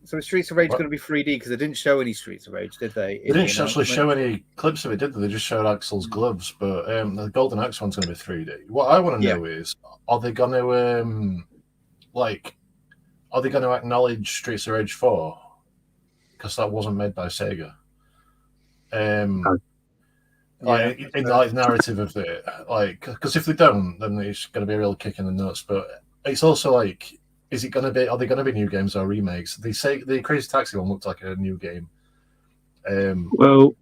So Streets of Rage is going to be 3D because they didn't show any Streets of Rage, did they? They didn't actually show any clips of it, did they? They just showed Axel's gloves, but the Golden Axe one's going to be 3D. What I want to know is, are they going to acknowledge Streets of Rage 4? Because that wasn't made by Sega. In the narrative of it, because if they don't, then it's going to be a real kick in the nuts. But it's also like, is it going to be? Are they going to be new games or remakes? They say the Crazy Taxi one looked like a new game. Well,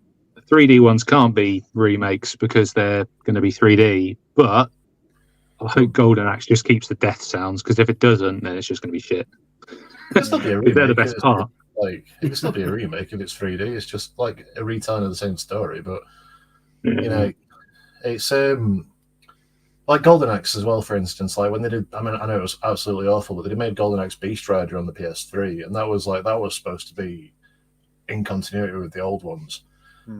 3D ones can't be remakes because they're going to be 3D. But I hope Golden Axe just keeps the death sounds, because if it doesn't, then it's just going to be shit. They're the best part. It can still be a remake if it's 3D. It's just like a retelling of the same story, but it's like Golden Axe as well. For instance, like when they did, I know it was absolutely awful, but they made Golden Axe Beast Rider on the PS3, and that was supposed to be in continuity with the old ones.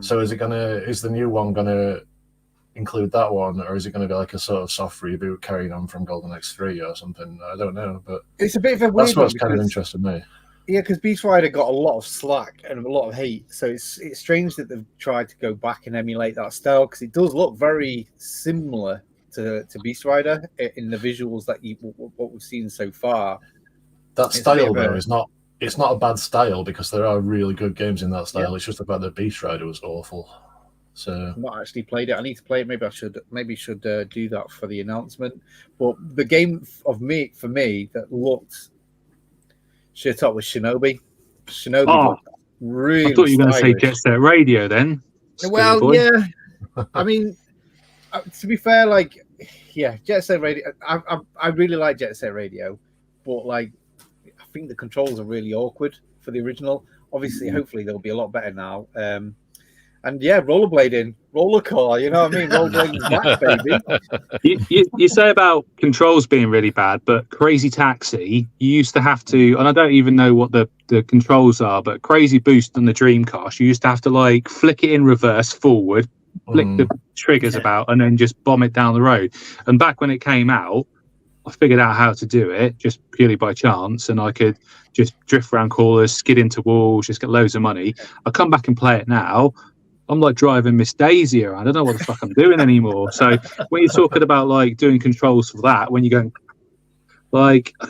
So is the new one gonna include that one, or is it going to be like a sort of soft reboot carrying on from Golden Axe 3 or something? I don't know, but it's a bit of a weird that's what's kind of interested me. Yeah, because Beast Rider got a lot of slack and a lot of hate, so it's strange that they've tried to go back and emulate that style, because it does look very similar to Beast Rider in the visuals that what we've seen so far. That style though is not. It's not a bad style, because there are really good games in that style. It's just the fact that Beast Rider was awful. So I've not actually played it. I need to play it. Maybe I should do that for the announcement. But the game for me that looked shit up was Shinobi. Looked really. I thought you were going to say stylish. Jet Set Radio then. Well, yeah. I mean, to be fair, Jet Set Radio. I really like Jet Set Radio, but I think the controls are really awkward for the original. Obviously, hopefully they'll be a lot better now. And rollerblading, roller car, you know what I mean? Rollerblading's back, baby. You say about controls being really bad, but Crazy Taxi, you used to have to, and I don't even know what the controls are, but Crazy Boost on the Dreamcast, you used to have to flick it in reverse forward, flick the triggers about, and then just bomb it down the road. And back when it came out, I figured out how to do it just purely by chance, and I could just drift around corners, skid into walls, just get loads of money. I come back and play it now, I'm like driving Miss Daisy around. I don't know what the fuck I'm doing anymore. So when you're talking about doing controls for that, when you're going,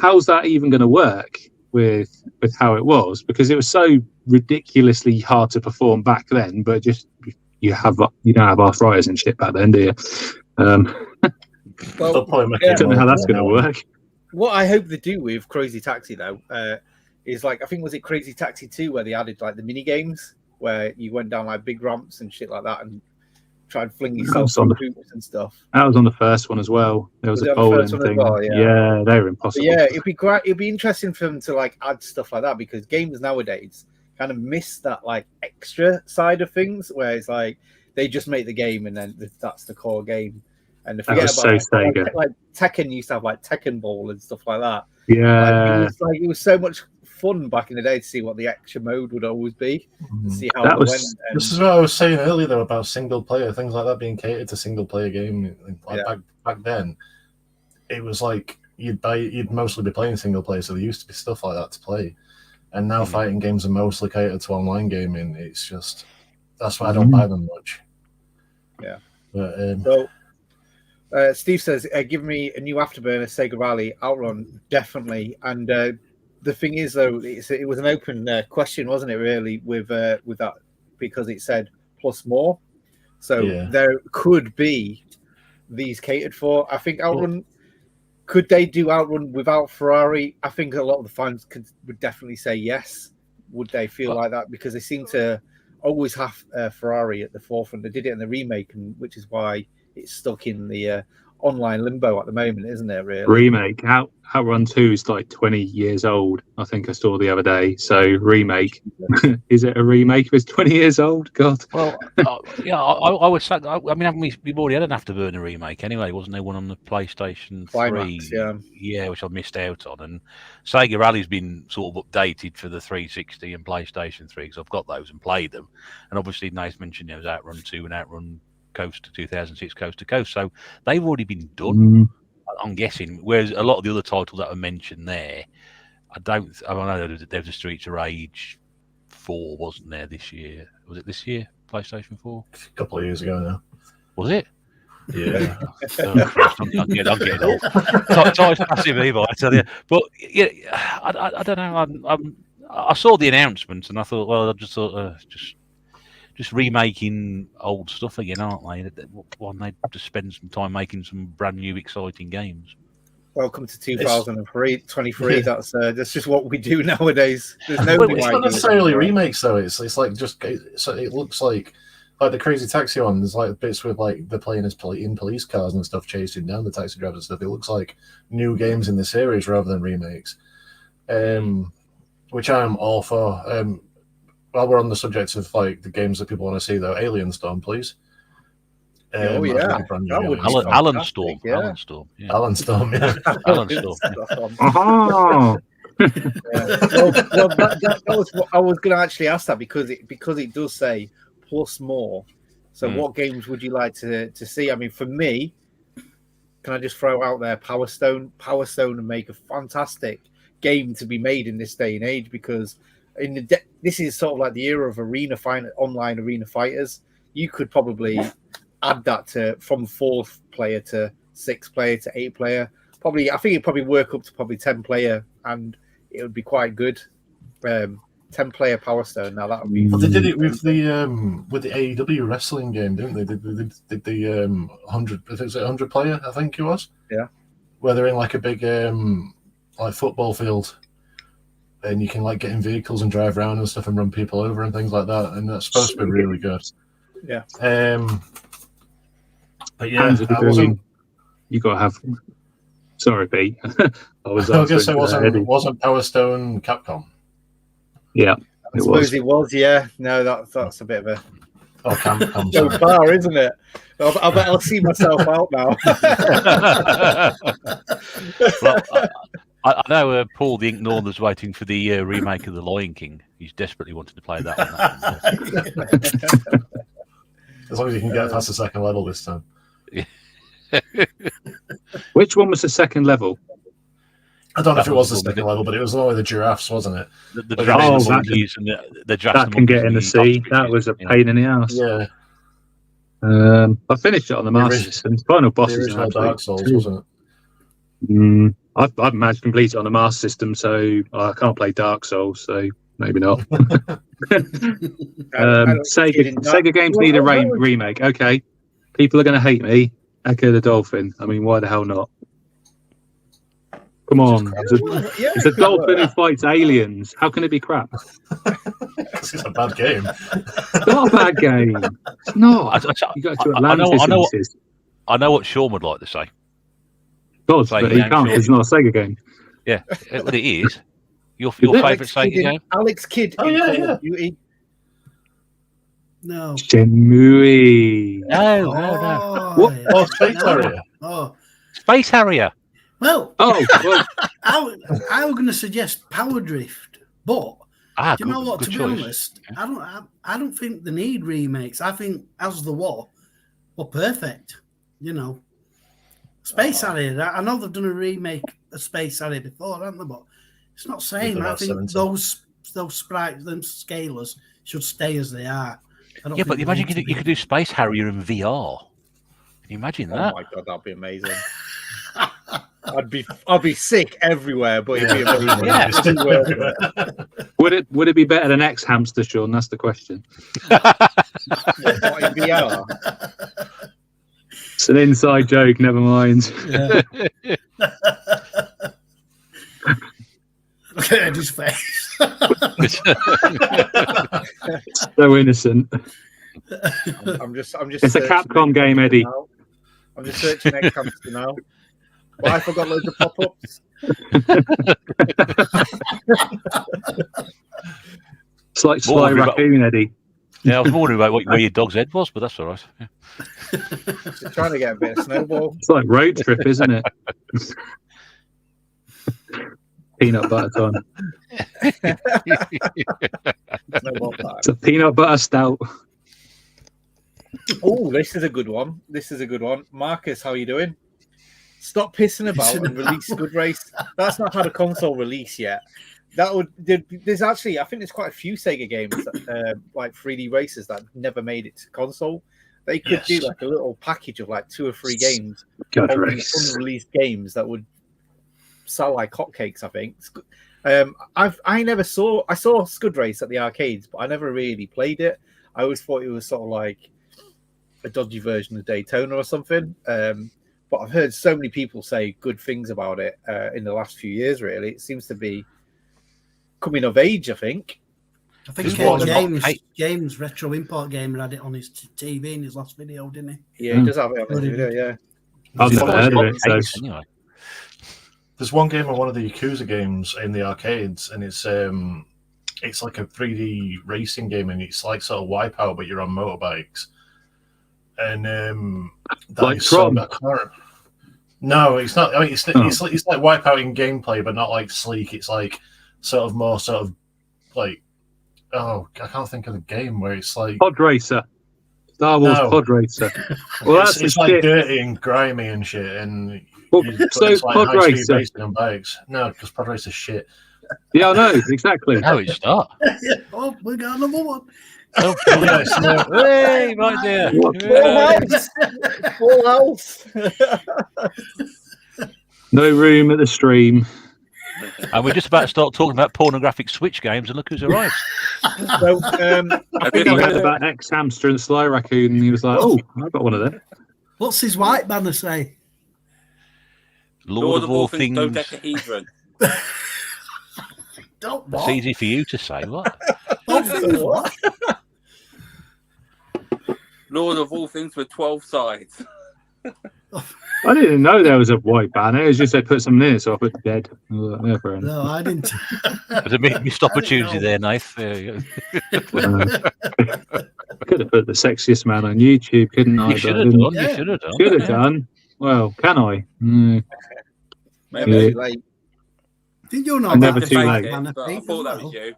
how's that even going to work? with how it was, because it was so ridiculously hard to perform back then. But just you don't have arthritis and shit back then, do you? Well, I don't know how that's going to work. What I hope they do with Crazy Taxi though is like, I think was it Crazy Taxi 2 where they added like the mini games where you went down like big ramps and shit like that and try and fling yourself on the hoops and stuff. That was on the first one as well. There was a bowling thing. Well, yeah, they were impossible. But yeah, it'd be great. It'd be interesting for them to like add stuff like that, because games nowadays kind of miss that like extra side of things, where it's like they just make the game and then that's the core game. And they forget about like Tekken used to have like Tekken Ball and stuff like that. Yeah, it was so much fun back in the day to see what the extra mode would always be. See how that went. This is what I was saying earlier though about single player things like that being catered to single player game. Like back then, it was like you'd mostly be playing single player, so there used to be stuff like that to play. And now fighting games are mostly catered to online gaming. It's just that's why I don't buy them much. Yeah. But, Steve says, give me a new Afterburner, Sega Rally, Outrun, definitely. And the thing is, though, it was an open question, wasn't it, really, with that, because it said plus more. So there could be these catered for. I think Outrun, could they do Outrun without Ferrari? I think a lot of the fans would definitely say yes. Would they feel like that? Because they seem to always have Ferrari at the forefront. They did it in the remake, which is why it's stuck in the online limbo at the moment, isn't it? Really, remake Outrun 2 is like 20 years old. I think I saw the other day. So remake, is it a remake if it's 20 years old? God. Well, I would say. I mean, we've already had an Afterburner remake anyway, wasn't there? One on the PlayStation 3, Climax, which I missed out on. And Sega Rally's been sort of updated for the 360 and PlayStation 3 because I've got those and played them. And obviously, Nice mentioned there was Outrun 2 and Outrun Coast to 2006 Coast to Coast, so they've already been done. I'm guessing. Whereas a lot of the other titles that I mentioned there, I know there was a Streets of Rage 4, wasn't there this year? Was it this year? PlayStation 4? A couple of years ago now. Was it? Yeah. I'm getting old. Time's passing me by, I tell you. But yeah, I don't know. I saw the announcement and I thought, well, I just thought just remaking old stuff again, aren't they? Why don't they just spend some time making some brand new, exciting games? Welcome to 2023. That's just what we do nowadays. There's no. It's not necessarily remakes though. It's like just so it looks like the Crazy Taxi one. There's like bits with like they're playing as in police cars and stuff, chasing down the taxi drivers and stuff. It looks like new games in the series rather than remakes, which I'm all for. While we're on the subject of like the games that people want to see, though, Alien Storm, please. Oh yeah, Alan Storm. Yeah. Alan Storm, yeah. Alan Storm. Yeah. Oh. That was what I was going to actually ask that because it does say plus more. So what games would you like to see? I mean, for me, can I just throw out there Power Stone and make a fantastic game to be made in this day and age, because this is sort of like the era of online arena fighters. You could probably add that from 4th player to 6th player to 8th player. I think it'd probably work up to probably 10 player, and it would be quite good. 10 player Power Stone. Now that would be. Well, they did it with the AEW wrestling game, didn't they? They did the 100. Is it 100 player? I think it was. Yeah. Where they're in like a big like football field. And you can like get in vehicles and drive around and stuff and run people over and things like that, and that's supposed to be really good. Yeah. But yeah, you got to have. Sorry, Pete. I guess it wasn't Power Stone Capcom. Yeah, I suppose it was. Yeah. No, that's a bit of a. Oh, Capcom. So far, isn't it? I bet I'll see myself out now. Well, I know Paul the Ink Norther's waiting for the remake of The Lion King. He's desperately wanted to play that one. As long as you can get past the second level this time. Which one was the second level? I don't know if it was the second level, but it was the one with the giraffes, wasn't it? The giraffes and monkeys and the that can get in the sea. That was a pain in the ass. Yeah. I finished it on the Master System. Final boss is Dark Souls, wasn't it? I've managed to complete it on the Master System, so I can't play Dark Souls, so maybe not. Sega games need a remake. Okay, people are going to hate me. Echo the Dolphin. I mean, why the hell not? Come on, it's a dolphin who fights aliens. How can it be crap? This is a bad game. It's not a bad game. It's not. You go to Atlantis. I know what Sean would like to say. God, but he can't. It's not a Sega game. Yeah, but it is. Your favourite Sega game? Alex Kidd. Oh, yeah. No. Shenmooooooeygans. No. What? Oh, Space Harrier. Oh. Space Harrier. Well, well. I was going to suggest Power Drift, but do you know what? To be honest, I don't think they need remakes. I think as the war, were perfect. You know, Space Harrier. I know they've done a remake of Space Harrier before, haven't they? But it's not saying. I think those sprites, them scalers, should stay as they are. Yeah, but imagine you could do Space Harrier in VR. Can you imagine that? Oh my god, that'd be amazing. I'd be sick everywhere, but it'd be amazing. Yeah. Would it be better than X Hamster, Sean? That's the question. What, in VR? It's an inside joke. Never mind. Yeah. Look at his face. So innocent. I'm just. It's a Capcom game, Eddie. Now. I'm just searching X Hamster now. Well, I forgot loads of pop-ups. It's like Sly Raccoon, Eddie. Yeah, I was wondering about where your dog's head was, but that's all right. Yeah. Just trying to get a bit of snowball. It's like Road Trip, isn't it? Peanut butter time. It's a peanut butter stout. Oh, this is a good one. Marcus, how are you doing? Stop pissing about and release Scud Race. That's not had a console release yet. There's actually, I think there's quite a few Sega games that, like 3D races that never made it to console. They could do like a little package of like 2 or 3 games, unreleased games that would sell like hotcakes. I think. I saw Scud Race at the arcades, but I never really played it. I always thought it was sort of like a dodgy version of Daytona or something. But I've heard so many people say good things about it in the last few years. Really, it seems to be coming of age. I think James Retro Import Gamer had it on his TV in his last video, didn't he? Yeah, he does have it on his video. Yeah, I've never heard of it. So. Anyway. There's one game on one of the Yakuza games in the arcades, and it's like a 3D racing game, and it's like sort of Wipeout, but you're on motorbikes. And that like is so bad. No, it's not. I mean, it's like Wipeout in gameplay, but not like sleek. It's like more like, oh, I can't think of the game where it's like Pod Racer. Star Wars Pod Racer. Well, it's like dirty and grimy and shit. And so Pod Racer racing on bikes. No, because Pod Racer's shit. Yeah, I know exactly. No, it's not. Oh, we got another one. Oh, yes. Hey, right there. Full house. No room at the stream. And we're just about to start talking about pornographic Switch games, and look who's arrived. So, I think he heard about X Hamster and Sly Raccoon, and he was like, "Oh, I've got one of them." What's his white banner say? Lord of all things. Dodecahedron. It's easy for you to say. What? what? Lord of all things with 12 sides. I didn't know there was a white banner. It was just they put something in it, so I put dead. No, I didn't. There's a missed opportunity there, Nath. There you go. I could have put the sexiest man on YouTube, couldn't I? You should have done. You should have done. Should have done. Well, can I? Maybe Too late. Didn't you know I'm about never this too white late. banner? I thought that was you.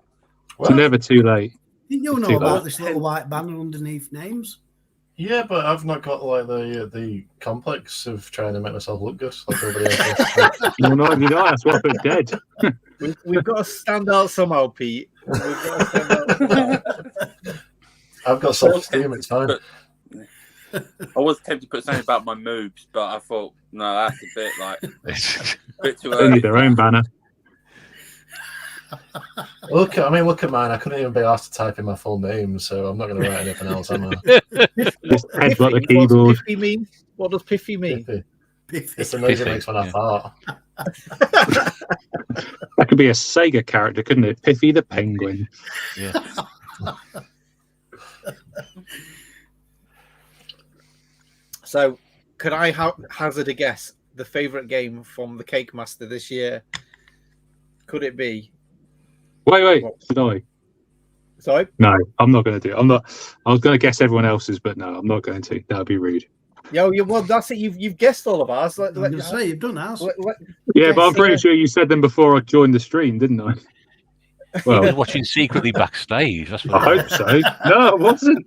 It's never too late. Didn't you know about this little white banner underneath names? Yeah, but I've not got like the complex of trying to make myself look good like everybody else. No, not you know. That's what I put dead. We've got to stand out somehow, Pete. We've got to stand out somehow. I've got self-esteem. It's fine. I was tempted to put something about my moves, but I thought, no, that's a bit too They early. need their own banner. Look at mine. I couldn't even be asked to type in my full name, so I'm not going to write anything else, am I? Just headbutt the Piffy, keyboard. What's Piffy mean? What does Piffy mean? Piffy. Piffy. It's the noise it Piffy, makes when I yeah. fart. That could be a Sega character, couldn't it? Piffy the Penguin. Yeah. So, could I hazard a guess? The favourite game from the Cake Master this year? Could it be? Wait, should I? Sorry? No, I'm not going to do it. I'm not. I was going to guess everyone else's, but no, I'm not going to. That would be rude. Well, that's it. You've guessed all of ours. I'm going to say, you've done ours. Yeah, but I'm pretty sure you said them before I joined the stream, didn't I? I Well, was watching secretly backstage. That's what I hope so. No, it wasn't.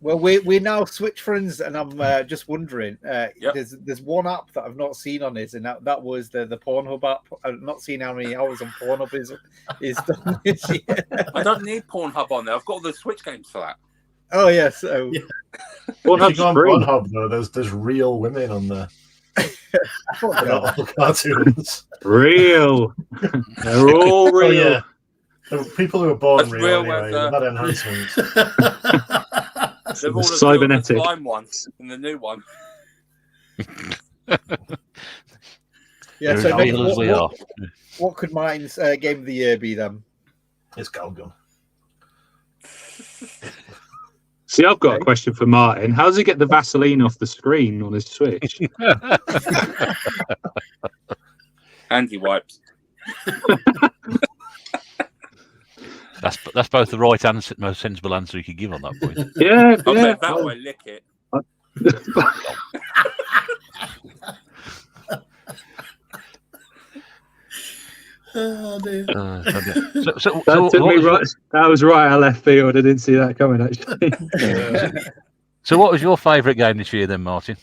Well, we're now Switch friends, and I'm just wondering. There's one app that I've not seen on this, and that was the Pornhub app. I've not seen how many hours on Pornhub is done this year. I don't need Pornhub on there. I've got all the Switch games for that. Oh yeah, so If you Pornhub's go on free. Pornhub, though, there's real women on there. fuck Not that. all cartoons. Real. They're all Oh, real. yeah. The people who are born That's real, real anyway. with, They've had enhancements. They've all the Cybernetic. slime ones in the new one. Yeah, They're so as real as we are. what could mine's game of the year be then? It's Galgun. See, I've got a Okay. question for Martin. How does he get the Vaseline off the screen on his Switch? Handy wipes. That's both the right answer, most sensible answer he could give on that point. Yeah, I yeah. bet that way, lick it. Oh, dear. That took me right. That was right out of left field. I didn't see that coming, actually. So what was your favourite game this year then, Martin?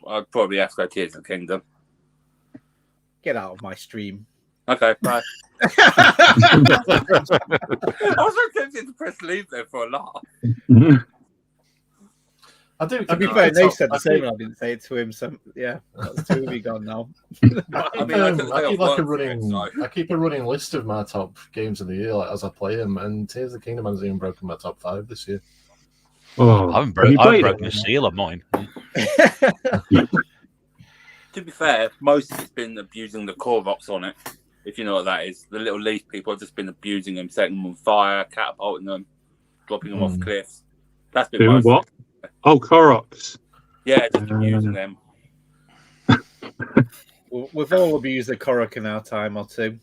I'd probably have to go Tears of the Kingdom. Get out of my stream. Okay, bye. I was so tempted to press leave there for a laugh. I do. To be fair, they said the same, and I didn't say it to him. So yeah, that's two of you gone now. I mean, I keep a running list of my top games of the year as I play them, and Tears of the Kingdom hasn't even broken my top 5 this year. Oh, I haven't have you played broken it? a seal of mine. To be fair, most has been abusing the Koroks on it. If you know what that is, the little leaf people have just been abusing them, setting them on fire, catapulting them, dropping them off cliffs. That's been Doing most. what? Oh, Koroks. Yeah, just abusing them. We've all abused the Korok in our time or two.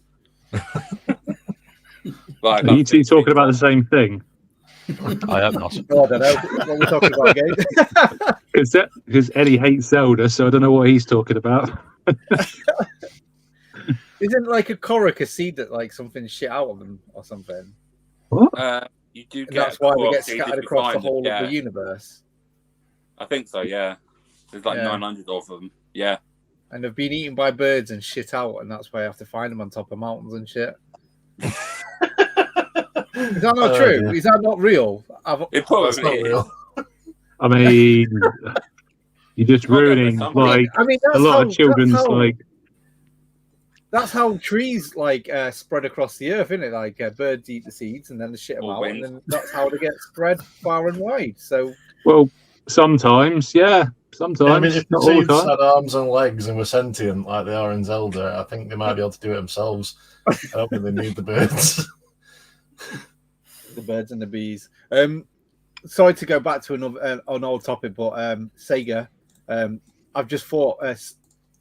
Like, Are you two talking about the same thing? I hope not. Oh, I don't know what we're talking about again. Because Eddie hates Zelda, so I don't know what he's talking about. Isn't like a Korok a seed that like something shit out of them or something? You do And get that's why they Korok get seeds scattered if you across the find them, whole yeah. of the universe. I think so, yeah. There's like Yeah. 900 of them. Yeah. And they've been eaten by birds and shit out, and that's why you have to find them on top of mountains and shit. Is that not true? Yeah. Is that not real? It That's not probably is. real. I mean, you're just ruining like I mean, a lot of children's like. That's how trees like spread across the earth, isn't it? Like birds eat the seeds and then they shit them Or out, wind. and then that's how they get spread far and wide. So Well, sometimes, yeah, sometimes. I mean, if the not all the seeds time. had arms and legs and were sentient like they are in Zelda, I think they might be able to do it themselves. I don't think they need the birds. the birds and the bees. Sorry to go back to another an old topic, but Sega. I've just thought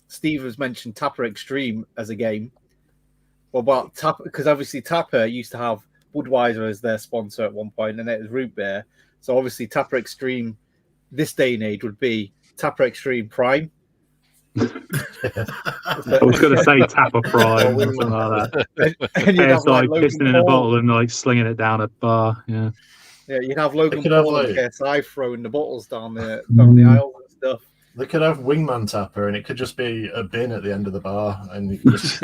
Steve has mentioned Tapper Extreme as a game. Well, about Tapper, because obviously Tapper used to have Budweiser as their sponsor at one point, and it was root beer. So obviously Tapper Extreme, this day and age, would be Tapper Extreme Prime. I was going to say Tapper Prime or something like that. And you'd have, KSI like, pissing in a bottle and like slinging it down a bar. Yeah. Yeah, you'd have Logan could have, Paul and like- KSI throwing the bottles down the aisle and stuff. They could have Wingman Tapper, and it could just be a bin at the end of the bar, and you could just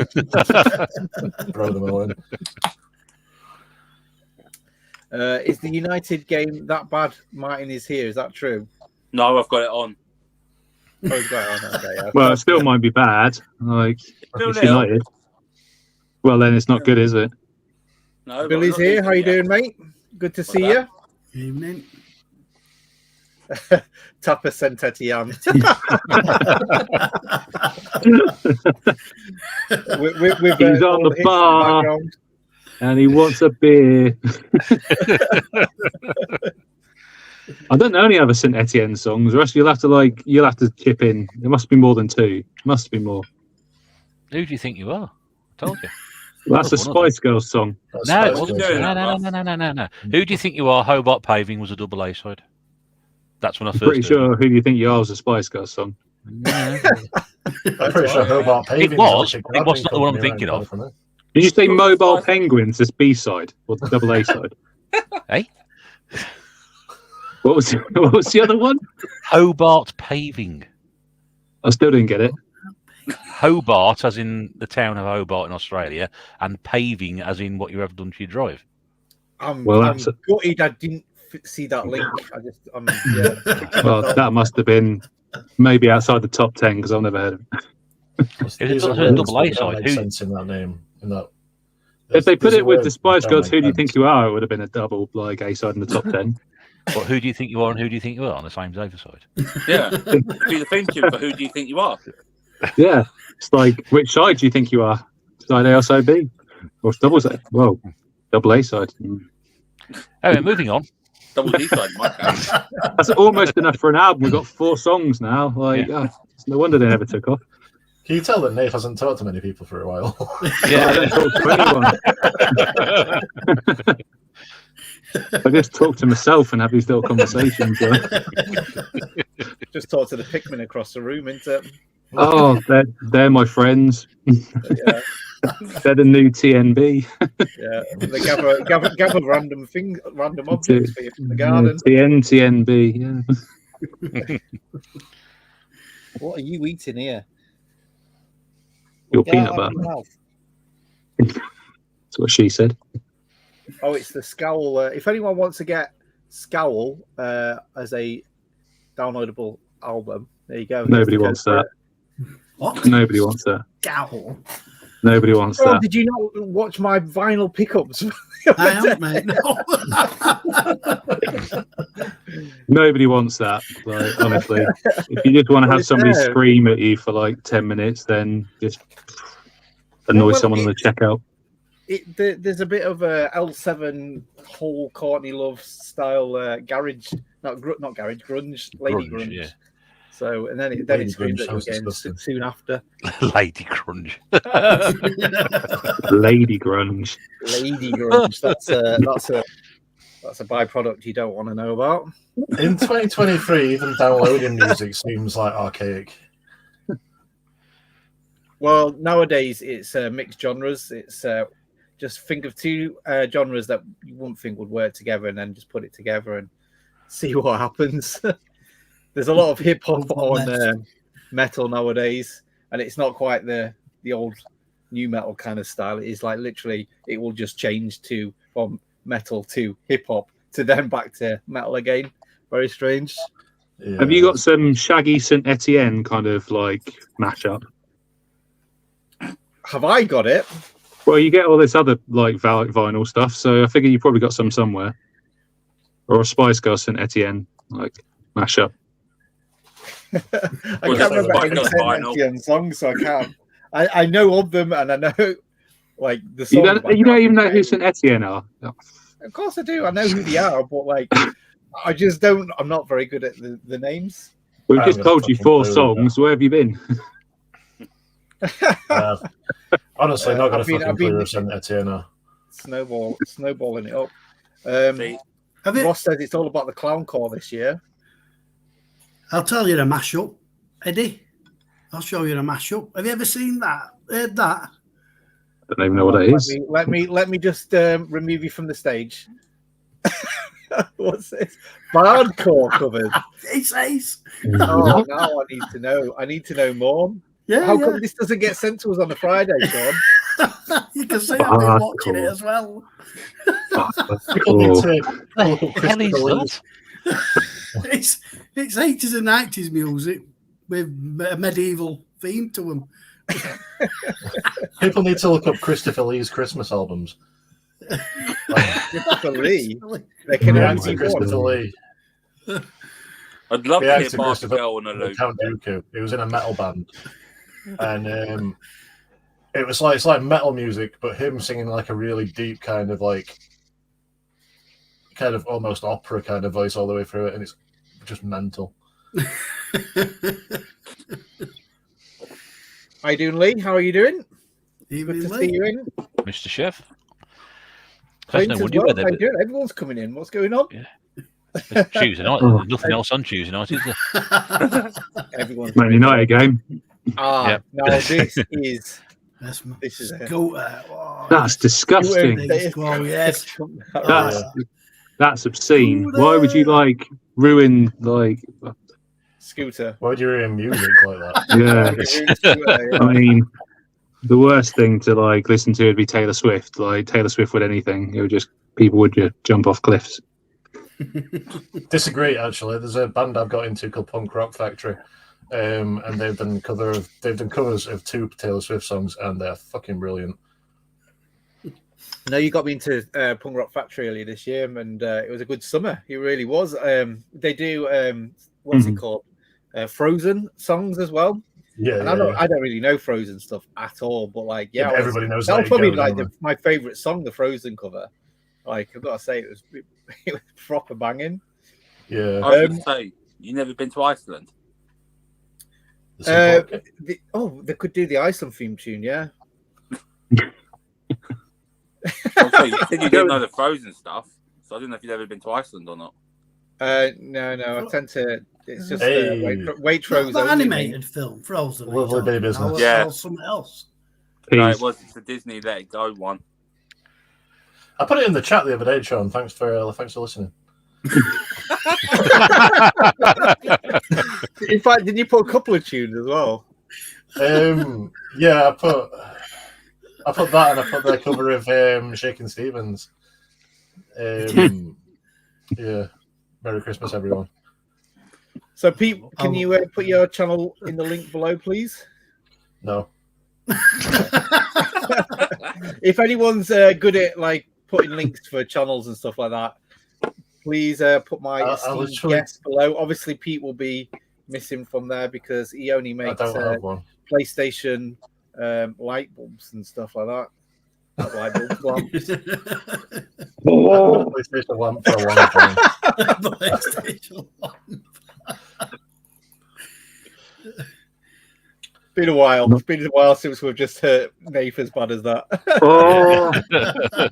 throw them all in. Is the United game that bad? Martin is here. Is that true? No, I've got it on. Oh, he's got it on. Okay, yeah. Well, it still might be bad. Like, Bill it's Neal. United. Well, then it's not good, is it? No, Billy's but I'm not here. How you losing doing, mate? Good to see that? Evening. you. Tapa Sentetian. with He's on all the hits in bar. background. And he wants a beer. I don't know any other Saint Etienne songs. The rest you'll have to chip in. There must be more than 2. Must be more. Who do you think you are? I told you. Well, that's a One of them. Spice Girls song. That's No, it Spice wasn't. Girls, doing yeah. No. Who do you think you are? Hobart Paving was a double A side. That's when I I'm first pretty heard sure Who Do You Think You Are was a Spice Girls song. it. I'm pretty sure Hobart Paving. It was. It wasn't the one I'm thinking of. Did you say Spice Mobile Girls. Penguins as B-side or the double A side? Hey? What was the other one? Hobart Paving. I still didn't get it. Hobart, as in the town of Hobart in Australia, and paving, as in what you have done to your drive. I'm that's gutted I didn't see that link. Yeah. Well, that must have been maybe outside the top 10 because I've never heard of it. It's a double A side. Make Who- sense in that name. In that. If they put There's it a with word the Spice that Girls, don't Who Do You make Think sense. You Are, it would have been a double like A side in the top 10. Well, who do you think you are and who do you think you are on the same overside? Yeah. Do the thinking for who do you think you are? Yeah. It's like, which side do you think you are? Side A or side B? Or double side? Well, double A side. Anyway, moving on. Double D side, in my case. That's almost enough for an album. We've got 4 songs now. Like, it's no wonder they never took off. Can you tell that Nate hasn't talked to many people for a while? I don't talk to anyone. I just talk to myself and have these little conversations. Just talk to the Pikmin across the room, isn't it? Oh, they're my friends. Yeah, They're the new tNb. yeah. They gather random objects for you from the garden. tNb. Yeah. What are you eating here? Your Get out peanut of butter. your mouth. That's what she said. Oh, it's the Scowl. If anyone wants to get Scowl as a downloadable album, there you go. Nobody wants that. What? Nobody wants that. Scowl. Nobody wants Oh, that. did you not watch my vinyl pickups? I haven't, mate. No. Nobody wants that. Like, honestly, if you just want to have somebody there. scream at you for like 10 minutes, then just annoy Well, someone on the checkout. There's a bit of a L7 whole Courtney Love style garage, not garage, grunge, lady grunge. Yeah. So and then it Lady screams grunge at you sounds again disgusting. soon after. Lady Crunch. Lady grunge. Lady grunge. That's a byproduct you don't want to know about. In 2023, even downloading music seems like archaic. Well, nowadays it's mixed genres. It's just think of 2 genres that you wouldn't think would work together, and then just put it together and see what happens. There's a lot of hip hop on metal nowadays, and it's not quite the old new metal kind of style. It is like literally, it will just change from metal to hip hop to then back to metal again. Very strange. Yeah. Have you got some Shaggy Saint Etienne kind of like mashup? Have I got it? Well, you get all this other like vinyl stuff, so I figure you probably got some somewhere. Or a Spice Girls Saint Etienne like mashup. I Well, can't that's remember like any a Saint vinyl. Etienne songs, so I can't. I know of them, and I know like the You songs. don't, but I you don't can't even know remember who any. Saint Etienne are. Of course I do. I know who they are, but like, I just don't. I'm not very good at the names. We've I just haven't got told you fucking 4 clue songs. Where have you been? Honestly, not got a I've been- fucking I've been- clue of Saint Etienne. Snowballing it up. See, Have you? Ross says it's all about the clown core this year. I'll tell you a mashup, Eddie. I'll show you a mashup. Have you ever seen that? Heard that? I don't even know what that is. Let me just remove you from the stage. What's this? Bardcore covered. It says. Oh, now I need to know. I need to know more. Yeah, How yeah. come this doesn't get sent to us on a Friday, Sean? You can see I've been watching it as well. People need to look up Hell is Christopher that? It's 80s and 90s music with a medieval theme to them. People need to look up Christopher Lee's Christmas albums. Christopher Lee. They can The answer actor Christopher Lee. I'd love The to hear actor Mark Christopher Girl on a loop. Count Dooku. He was in a metal band, and it was like it's like metal music, but him singing like a really deep kind of almost opera kind of voice all the way through it, and it's just mental. How you doing, Lee? How are you doing? Even Good to Lee. see you in. Mr. Chef. Clint No, as you well. were How you there, doing? Everyone's coming in. What's going on? but Tuesday night. There's nothing else on Tuesday night, is there? Everyone's Man United game. Yeah. No, this is This is it. Scooter. Oh, That's disgusting. yes. That's obscene. Why would you ruin Scooter. Why would you hear music like that? Yeah. I mean, the worst thing to listen to would be Taylor Swift. Like Taylor Swift with anything, people would just jump off cliffs. Disagree. Actually, there's a band I've got into called Punk Rock Factory, and they've done covers of 2 Taylor Swift songs, and they're fucking brilliant. No, you got me into Punk Rock Factory earlier this year, and it was a good summer. It really was. They do what's it called? Frozen songs as well. Yeah, and I don't really know Frozen stuff at all, but everybody knows that that. was probably my favorite song, the Frozen cover. I've got to say, it was proper banging. Yeah. I was going to say, you never been to Iceland? They could do the Iceland theme tune, yeah. Also, you said you didn't know the Frozen stuff, so I didn't know if you'd ever been to Iceland or not. No, I tend to. It's just Hey. Waitrose. The animated film, Frozen. Lovely Day Business. Yeah. Or something else. No, it was. It's the Disney Let It Go one. I put it in the chat the other day, Sean. Thanks for listening. In fact, didn't you put a couple of tunes as well? Yeah, I put that, and I put their cover of Shakin' Stevens. Yeah. Merry Christmas, everyone. So, Pete, can you put your channel in the link below, please? No. If anyone's good at putting links for channels and stuff like that, please put my esteemed guest below. Obviously, Pete will be missing from there because he only makes PlayStation light bulbs and stuff like that. Not light bulbs, lamps. PlayStation lamp for a long time. PlayStation lamp. Been a while. It's been a while since we've just hurt Nath as bad as that. Oh,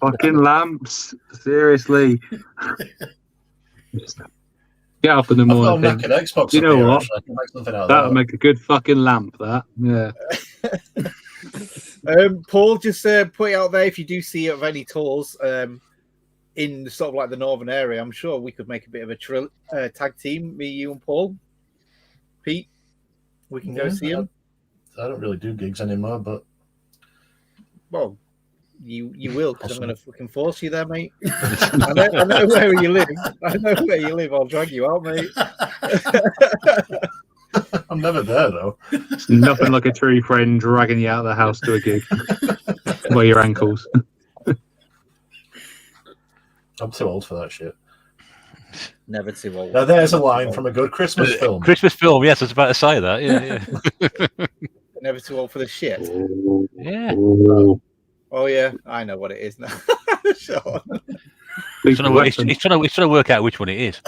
fucking lamps! Seriously. Get up in the morning. I've got a Xbox. You know here, what? actually. I can make something out of That'll that. make a good fucking lamp. That, yeah. Paul, just put it out there if you do see of any tours in sort of the northern area. I'm sure we could make a bit of a tag team, me, you, and Paul. Pete, we can go see him. I don't really do gigs anymore, but well, you will because I'm going to fucking force you there, mate. I know where you live. I'll drag you out, mate. I'm never there though. It's nothing like a true friend dragging you out of the house to a gig by your ankles. I'm too old for that shit. Never too old. Now there's a line from a good Christmas film. Christmas film, yes, I was about to say that. Yeah. Never too old for the shit. Yeah. Oh yeah, I know what it is now. Sure. He's trying to work out which one it is.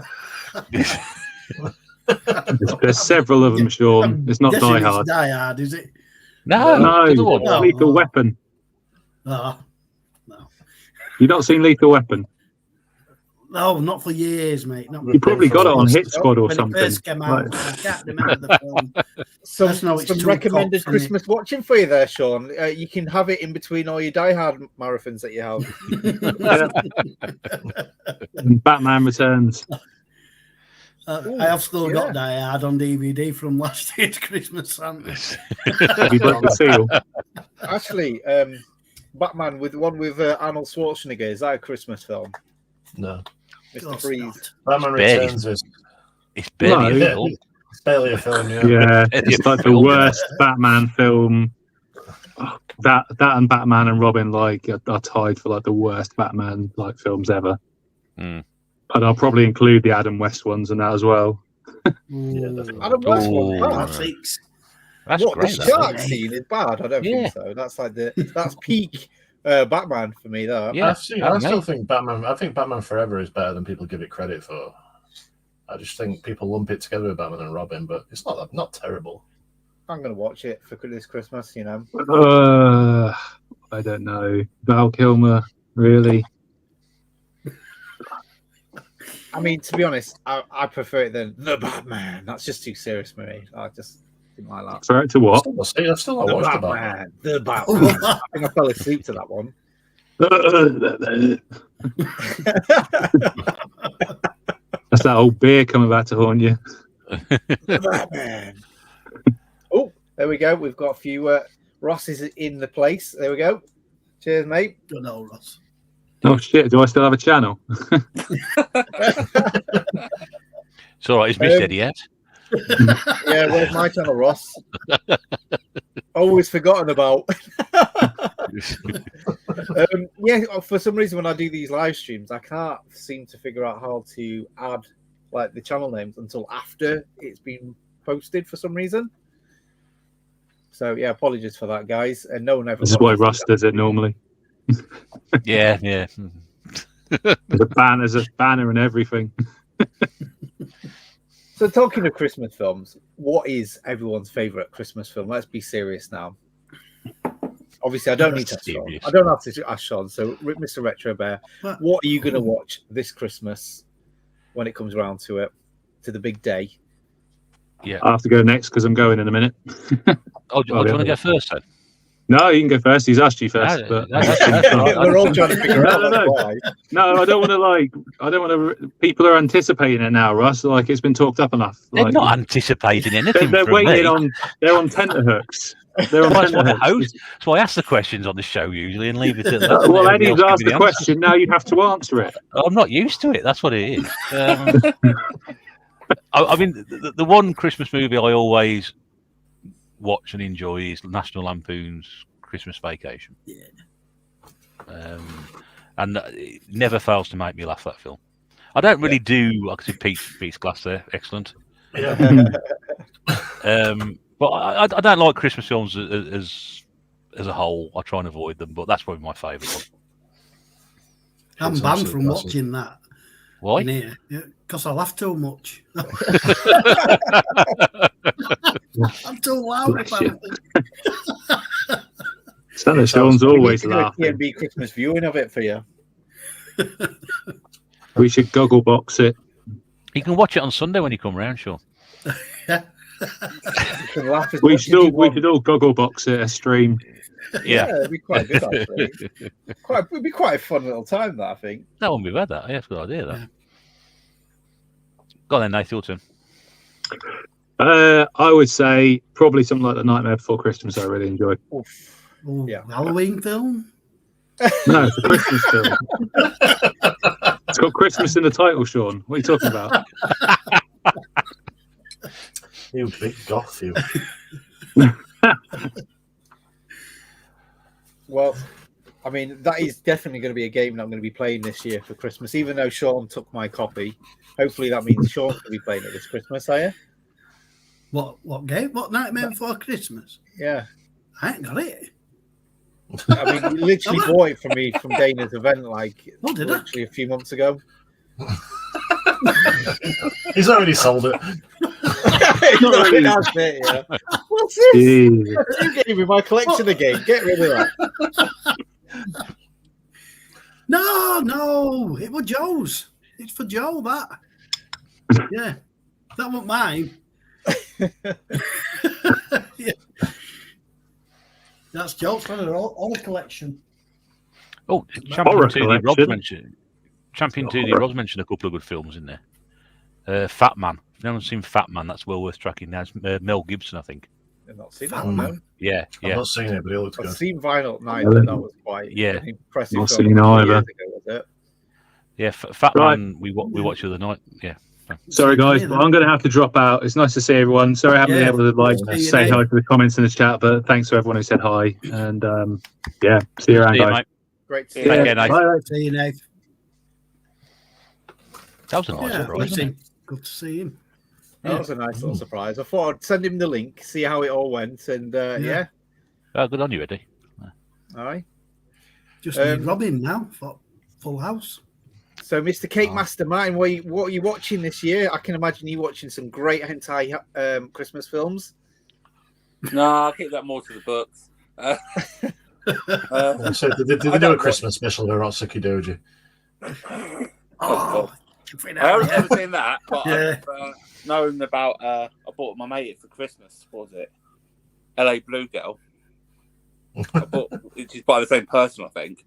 There's several of them, Sean. It's not Die Hard. It's Die Hard, is it? No, Lethal Weapon. No. You've not seen Lethal Weapon? No, not for years, mate. You probably got it on Hit Squad or when something. It first came out, I can't remember the film. Some recommended Christmas watching for you there, Sean. You can have it in between all your Die Hard marathons that you have. And Batman Returns. I have still got Die Hard on DVD from last year's Christmas Santa. Have you broke the seal? Actually, Batman with the one with Arnold Schwarzenegger. Is that a Christmas film? No. Mr. Course Freeze. not. Batman barely- Returns is It's barely No. a yeah, film. it's barely a film. Yeah. Yeah, It's it's like the film, yeah. worst Batman film. Oh, that and Batman and Robin like are tied for like the worst Batman like films ever. Mm. And I'll probably include the Adam West ones in that as well. Yeah, definitely. Adam West Ooh. one. Bad. Classics. That's What, great. the That, shark scene is bad. I don't Yeah. think so. That's like that's peak Batman for me. That. yeah, I still mate. think Batman. I think Batman Forever is better than people give it credit for. I just think people lump it together with Batman and Robin, but it's not terrible. I'm gonna watch it for this Christmas. You know. I don't know. Val Kilmer, really? I mean, to be honest, I prefer it than the Batman. That's just too serious for me. I just didn't like that. Sorry, to what? I've still not The watched the Batman. Batman. The Batman. I think I fell asleep to that one. That's that old beer coming back to haunt you. The Batman. Oh, there we go. We've got a few Ross is in the place. There we go. Cheers, mate. Don't know, Ross. Oh shit! Do I still have a channel? It's all right. He's missed Eddie out. Yeah, where's my channel, Ross? Always forgotten about. Yeah, for some reason when I do these live streams, I can't seem to figure out how to add like the channel names until after it's been posted for some reason. So yeah, apologies for that, guys. And no one ever. This is why watches Russ does it normally. Yeah, yeah. There's a banner and everything. So talking of Christmas films, what is everyone's favourite Christmas film? Let's be serious now. Obviously, I don't need to ask Sean. Serious. I don't have to ask Sean. So, Mr. Retro Bear, what are you going to watch this Christmas when it comes around to it, to the big day? Yeah. I have to go next because I'm going in a minute. Oh, do you want to go first then? No, you can go first. He's asked you first. No, but We're all trying to figure out No. why. No, I don't want to. People are anticipating it now, Russ. Like it's been talked up enough. They're Like, not anticipating anything. they're from waiting me. on. They're on tenterhooks. They're on That's why, tenterhooks. that's why I ask the questions on the show usually and leave it at that. Well, Everybody Eddie's else asked give me the answer. question. Now you have to answer it. I'm not used to it. That's what it is. I mean, the one Christmas movie I always watch and enjoy is National Lampoon's Christmas Vacation. Yeah. And it never fails to make me laugh, that film. I don't really do. I can see Pete's glass there. Excellent. Yeah. But I don't like Christmas films as a whole. I try and avoid them, but that's probably my favourite one. I'm It's banned absolute from classic. watching that Why? in here because I laugh too much. I'm too loud. Bless About you. it. Santa Sean's always We need to do a laughing. TNB Christmas viewing of it for you. We should goggle box it. You can watch it on Sunday when you come round, Sean. You can laugh as We much as should all you want. goggle box it a stream. Yeah, it'd be quite good actually. It'd be quite a fun little time, that I think. That wouldn't be bad, that. Yeah, that's a good idea, that. Go on then, Nathan, your turn. I would say probably something like The Nightmare Before Christmas. I really enjoy. Oof. Oh, Yeah. Halloween film. No, it's a Christmas film. It's got Christmas in the title, Sean. What are you talking about? You big goth, you. Well, I mean, that is definitely going to be a game that I'm going to be playing this year for Christmas, even though Sean took my copy. Hopefully that means Sean will be playing it this Christmas, are you? What game? What Nightmare Before Christmas? Yeah. I ain't got it. I mean, you literally bought it for me from Dana's event, like, Oh, did I? literally a few months ago. He's already sold it. That's it, yeah. What's this? Jeez. You gave me my collection again. Get rid of that. No, it was Joe's. It's for Joe, that. Yeah, that wasn't mine. Yeah. That's Joe's for all the collection. Oh, Horror Champion 2D Rob's collection. mentioned. Champion 2D Rob's mentioned a couple of good films in there. Fat Man. If no one's seen Fat Man, that's well worth tracking down. It's Mel Gibson, I think. I've not seen Fat that one. Man. No. Yeah, I've yeah. not seen it, but it looks I've good. seen Violent Night, Really? but that was quite Yeah. an impressive Not film seen a couple of either. years ago, was it? Yeah, Fat Right. Man, we watched the other night. Yeah. Sorry, guys, but I'm going to have to drop out. It's nice to see everyone. Sorry I haven't been Yeah. able to like See you, say Nate. hi to the comments in the chat, but thanks to everyone who said hi. And yeah, see you around, See you, guys. mate. Great to see Take you. care, Nate. Bye. See you, Nate. That was a nice Yeah, surprise, wasn't it? good to see him. That was a nice little surprise. I thought I'd send him the link, see how it all went, and yeah. Oh, good on you, Eddie. All right. Just need Robin now for Full House. So, Mr. Cake Master Martin, what are you watching this year? I can imagine you watching some great hentai Christmas films. No, I'll keep that more to the books. So did they do a Christmas special with Rotsuki Doji? Oh, I haven't ever seen that, but I've known about. I bought my mate it for Christmas. What was it? LA Blue Girl. Which is by the same person, I think.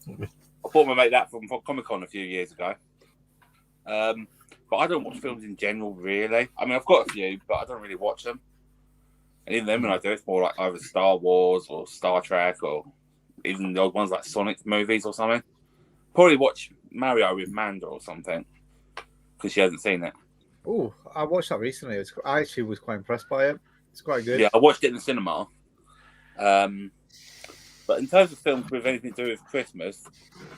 I bought my mate that from Comic Con a few years ago. But I don't watch films in general, really. I mean, I've got a few, but I don't really watch them. And even then, when I do, it's more like either Star Wars or Star Trek or even the old ones like Sonic movies or something. Probably watch Mario with Manda or something because she hasn't seen it. Oh, I watched that recently. I actually was quite impressed by it. It's quite good. Yeah, I watched it in the cinema. But in terms of films with anything to do with Christmas,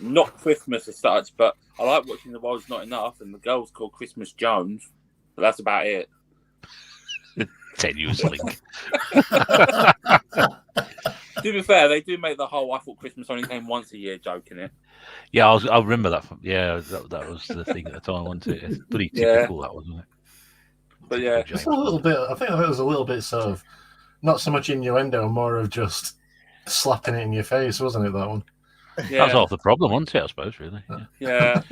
not Christmas as such, but I like watching The World's Not Enough, and the girl's called Christmas Jones, but that's about it. Tenuous link. To be fair, they do make the whole "I thought Christmas only came once a year" joke in it. Yeah, I remember that. Yeah, that was the thing at the time, wasn't it? It's pretty typical, that wasn't it? But yeah, Just a little bit. I think it was a little bit sort of not so much innuendo, more of just slapping it in your face, wasn't it? That one. Yeah. That was half the problem, wasn't it? I suppose, really. Yeah.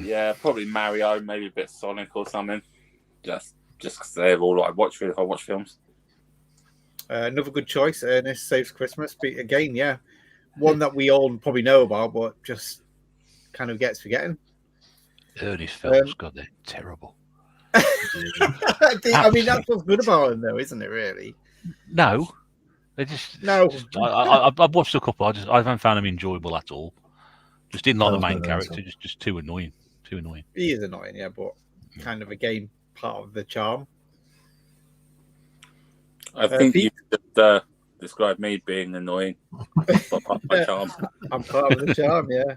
Yeah, probably Mario, maybe a bit of Sonic or something. Just because they're all I watch if I watch films. Another good choice, Ernest Saves Christmas. But again, yeah, one that we all probably know about, but just kind of gets forgetting. Ernest films, God, they're terrible. I mean, that's what's good about them, though, isn't it? Really? No, they just no. I've watched a couple. I haven't found them enjoyable at all. Just didn't like the main character. Just too annoying. Too annoying. He is annoying, yeah, but kind of again part of the charm. I think you just described me being annoying. Part of my charm. I'm part of the charm, yeah.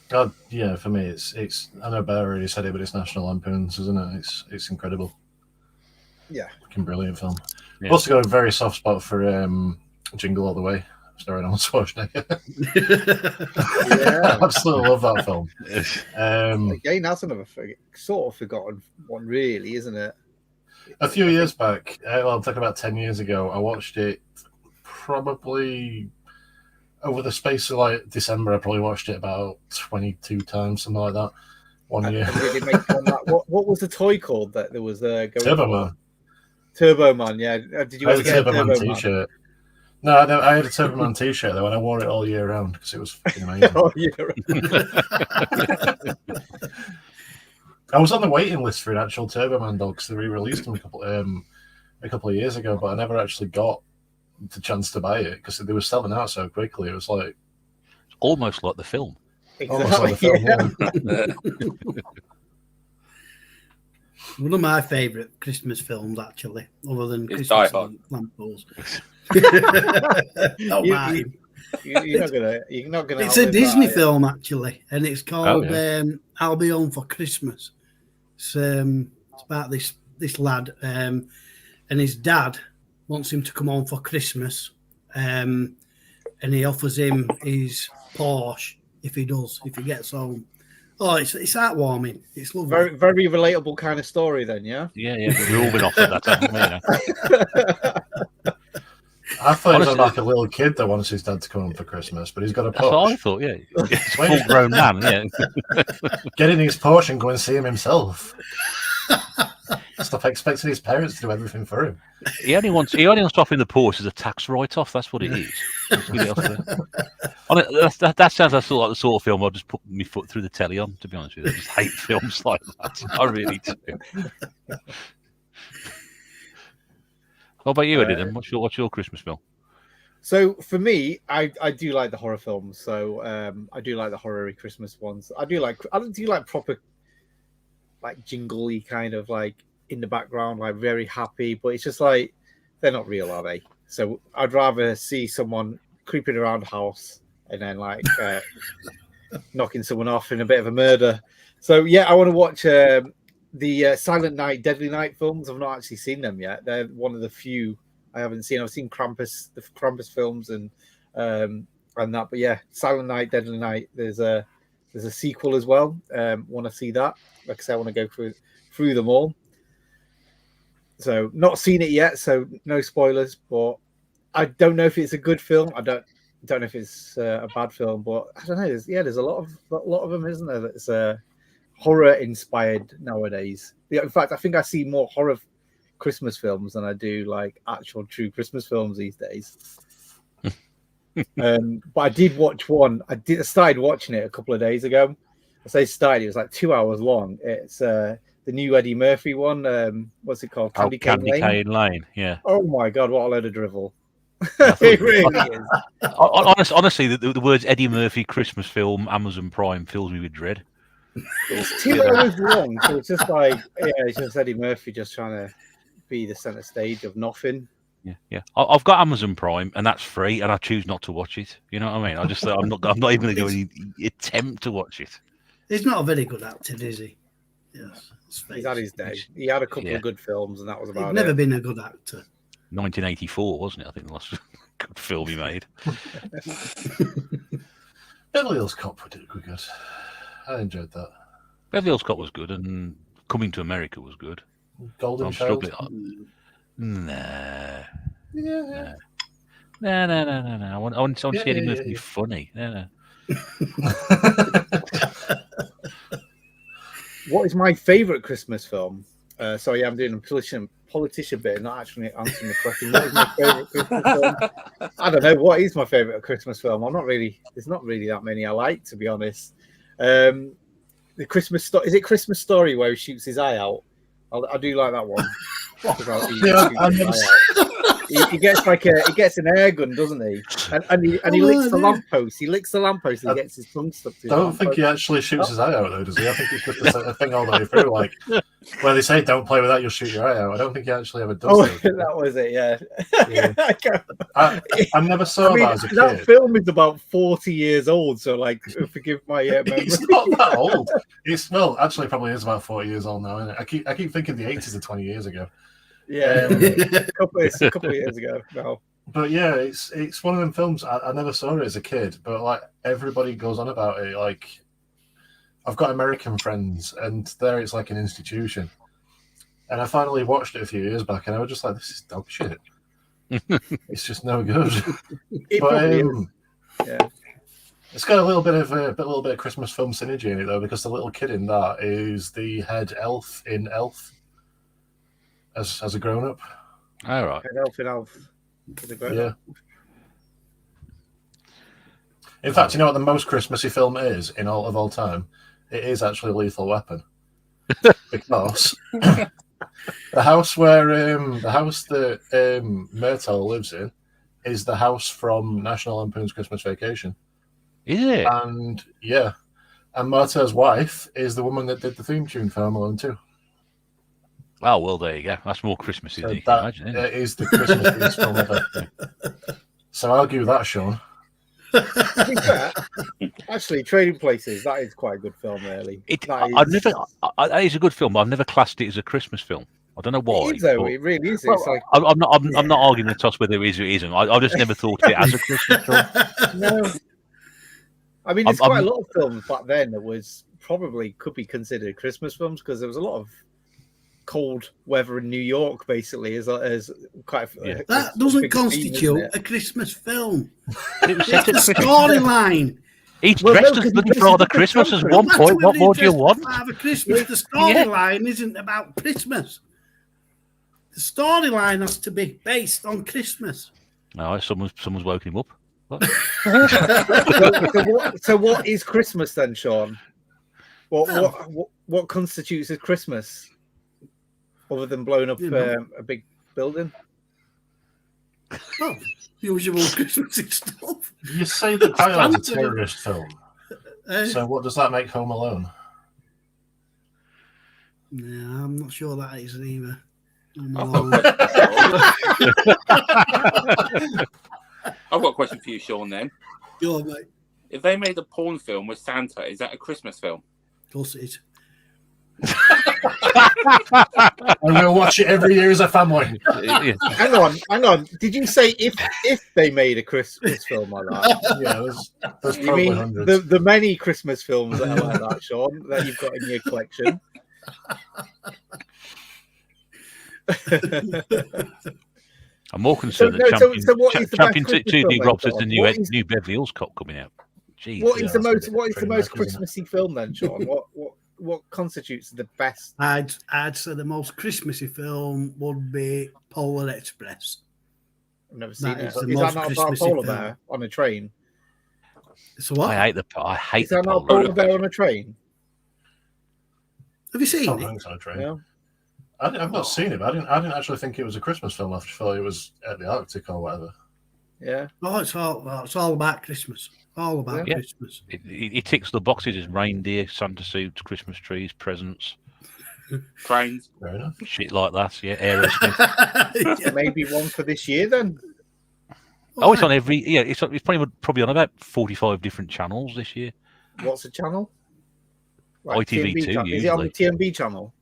God, yeah, for me, it's. I know Bear already said it, but it's National Lampoons, isn't it? It's incredible. Yeah, fucking brilliant film. Yeah. I've also got a very soft spot for Jingle All the Way, starring Arnold Schwarzenegger. Yeah, I absolutely love that film. Again, that's another sort of forgotten one, really, isn't it? A few years back, I'm talking about 10 years ago, I watched it probably over the space of like December. I probably watched it about 22 times, something like that. One year. Really make one that, what was the toy called that there was Turbo Man. Turbo Man, yeah. Did you I had ever a get Turbo Man t-shirt? No, I had a Turbo Man t-shirt though, and I wore it all year round because it was fucking amazing. Oh, yeah. I was on the waiting list for an actual Turbo Man doll because they re-released them a couple of years ago, but I never actually got the chance to buy it because they were selling out so quickly. It was like almost like the film. Almost like the film, yeah. One of my favourite Christmas films, actually, other than It's Christmas Die Hard. Lampools. You're not gonna. It's a Disney film, actually, and it's called "I'll Be Home for Christmas." It's about this lad, and his dad wants him to come home for Christmas, and he offers him his Porsche if he gets home. Oh, it's heartwarming. It's lovely. Very, very relatable kind of story, then, yeah. Yeah. We've all been offered that, haven't we? I thought he was like a little kid that wants his dad to come home for Christmas, but he's got a Porsche. That's what I thought. Yeah, it's a full-grown man. Yeah, Get in his Porsche and go and see him himself. Stop expecting his parents to do everything for him. He only wants off in the port as a tax write-off. That's what it is. Just get it off there. That sounds like the sort of film I'll just put my foot through the telly on. To be honest with you, I just hate films like that. I really do. What about you, Eddie? Then what's your Christmas film? So for me, I do like the horror films. So I do like the horror-y Christmas ones. I do like proper, like jingly kind of like in the background, like very happy. But it's just like they're not real, are they? So I'd rather see someone creeping around the house and then like knocking someone off in a bit of a murder. So yeah, I want to watch the Silent Night, Deadly Night films. I've not actually seen them yet. They're one of the few I haven't seen. I've seen Krampus, the Krampus films, and that. But yeah, Silent Night, Deadly Night. There's a sequel as well. Want to see that? Like I said, I want to go through them all. So not seen it yet, so no spoilers. But I don't know if it's a good film. I don't know if it's a bad film. But I don't know. There's a lot of them, isn't there? That's horror inspired nowadays. Yeah, in fact, I think I see more horror Christmas films than I do like actual true Christmas films these days. But I did watch one. I started watching it a couple of days ago. I say started. It was like 2 hours long. It's the new Eddie Murphy one. What's it called? Candy Cane Lane. Yeah. Oh my god, what a load of drivel! It really is. Honestly, the words Eddie Murphy Christmas film Amazon Prime fills me with dread. It's 2 hours long, so it's just like it's just Eddie Murphy just trying to be the center stage of nothing. Yeah. I've got Amazon Prime, and that's free, and I choose not to watch it. You know what I mean? I'm not even going to attempt to watch it. He's not a very good actor, is he? Yes. He's had his day. He had a couple of good films, and that was about He's never been a good actor. 1984, wasn't it? I think the last good film he made. Beverly Hills Cop did good. I enjoyed that. Beverly Hills Cop was good, and Coming to America was good. Golden Child. Nah. Yeah. No. I want to see Eddie Murphy be funny. No. What is my favourite Christmas film? Sorry, I'm doing a politician bit, not actually answering the question. What is my favourite Christmas film? I don't know. What is my favourite Christmas film? There's not really that many I like, to be honest. The Christmas story. Is it Christmas Story where he shoots his eye out? I do like that one. He gets an air gun, doesn't he? And he licks the lamppost. He licks the lamppost and gets his tongue stuck to it. I don't think he actually shoots his eye out, though, does he? I think it's just a thing all the way through, like where they say don't play with that, you'll shoot your eye out. I don't think he actually ever does. That was it. Yeah. I never saw that as a kid. That film is about 40 years old, so like, forgive my memory. It's not that old. Actually, probably is about 40 years old now. Isn't it? I keep thinking the 80s are 20 years ago. Yeah, a couple of years ago. No. But yeah, it's one of them films. I never saw it as a kid, but like everybody goes on about it. Like I've got American friends, and there it's like an institution. And I finally watched it a few years back, and I was just like, "This is dog shit. It's just no good." Yeah, it's got a little bit of Christmas film synergy in it though, because the little kid in that is the head elf in Elf. As a grown up. All right. Elf. Yeah. In fact, you know what the most Christmassy film is in all time? It is actually Lethal Weapon. Because the house that Myrtle lives in is the house from National Lampoon's Christmas Vacation. Is it? And yeah. And Myrtle's wife is the woman that did the theme tune for Home Alone 2. Oh, well, there you go. That's more Christmassy than you can imagine, isn't it? Is the Christmas film ever. So I'll give that, Sean. Actually, Trading Places, that is quite a good film, really. It is a good film, but I've never classed it as a Christmas film. I don't know why. It is, though. It really is. Well, it's like, I'm not arguing the toss whether it is or it isn't. I just never thought of it as a Christmas film. No. I mean, there's quite a lot of films back then that could be considered Christmas films, because there was a lot of cold weather in New York, basically, as quite. That doesn't constitute a Christmas film. It was set at storyline. He's Well, no, dressed as 'cause bloody this is Father the Christmas at Joker. one That's point. what What more do you interests want? Father Christmas. The storyline isn't about Christmas. The storyline has to be based on Christmas. No, someone's woken him up. What? So what is Christmas then, Sean? What constitutes as Christmas, other than blowing up a big building? Well, usual Christmassy stuff. You say that Die Hard's a terrorist film. So what does that make Home Alone? Yeah, I'm not sure that is either. I've got a question for you, Sean, then. Go on, mate. If they made a porn film with Santa, is that a Christmas film? Of course it is. And we'll watch it every year as a family. Hang on. Did you say if they made a Christmas film like that? Yeah, there's You probably mean hundreds. the many Christmas films that are like that, Sean, that you've got in your collection? I'm more concerned So what that is the Champion best Christmas 2D film drops then, as the Sean? new Beverly Hills Cop coming out. Jeez. What is the that's most pretty much, Christmassy film then, Sean? What constitutes the best? I'd say the most Christmassy film would be Polar Express. I've never seen That it. is Is the that most not about a Christmassy polar film. bear on a train? So what? I hate Is the that not a polar. polar bear on a train? Have you seen Tom it? Hanks on a train. No. I've not seen it, but I didn't actually think it was a Christmas film. I just thought it was at the Arctic or whatever. Yeah. Oh, it's all about Christmas. All about Yeah. Christmas. It ticks the boxes as reindeer, Santa suits, Christmas trees, presents, Trains. Fair enough. shit like that. Yeah, Aerosmith. Yeah. Maybe one for this year then. Oh, it's on every. Yeah, it's probably on about 45 different channels this year. What's the channel? ITV2 TNB channel. Is it on the TNB channel?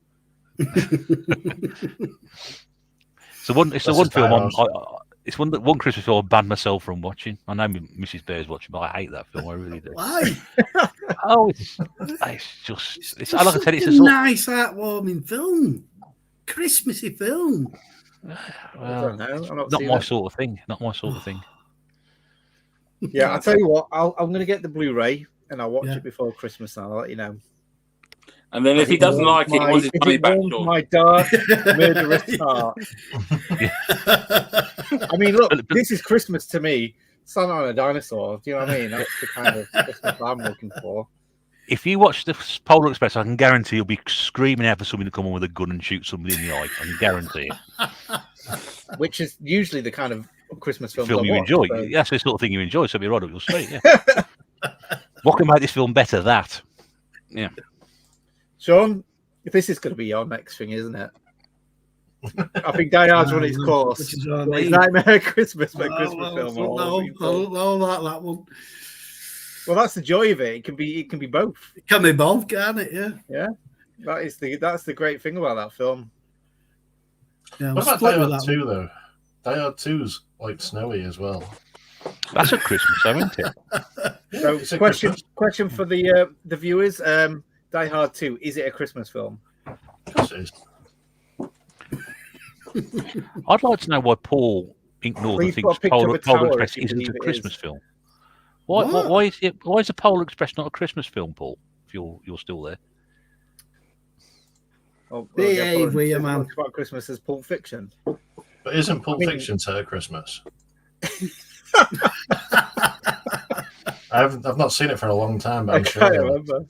So one. It's the That's one just film. Die It's one Christmas film I banned myself from watching. I know Mrs. Bear's watching, but I hate that film. I really do. Why? Oh, it's just. It's like I said. It's a a sort. nice, heartwarming film. Christmassy film. I Well, don't know. I'm not not seeing my it. sort of thing. Not my sort of thing. Yeah, I'll tell you what. I'm going to get the Blu-ray and I'll watch Yeah. it before Christmas. And I'll let you know. And then if he doesn't like it, he wants his If money it back, warms Sean. my dark, murderous heart. I mean, look, But- this is Christmas to me. Santa on a dinosaur. Do you know what I mean? That's the kind of Christmas I'm looking for. If you watch the Polar Express, I can guarantee you'll be screaming out for somebody to come on with a gun and shoot somebody in the eye. I can guarantee it. Which is usually the kind of Christmas film, Film I you watch, enjoy. so- That's the sort of thing you enjoy. So be right up your street. Yeah. What can make this film better? That. Sean, this is going to be your next thing, isn't it? I think Die Hard's run its course. Which is what I What is mean. Nightmare Christmas, my Oh, Christmas well, film. no, or I don't like that one. Well, that's the joy of it. It can be both. It can be both, can't it? Yeah. That's the great thing about that film. Yeah, What I'm about split Die with Hard that 2 though? Die Hard 2's like snowy as well. That's a Christmas, though, isn't it? So, It's a question Christmas. for the viewers: Die Hard 2, is it a Christmas film? Yes, it is. I'd like to know why Paul Inknor Please thinks put a picture of Polar a tower Express if you isn't believe a it Christmas is. film. Why? What? Why is it? Why is the Polar Express not a Christmas film, Paul? If you're still there. Oh, Behave with you, as man. much about Christmas as Pulp Fiction. But isn't Pulp I mean- Fiction set at Christmas? I've not seen it for a long time, but I I'm can't sure. remember.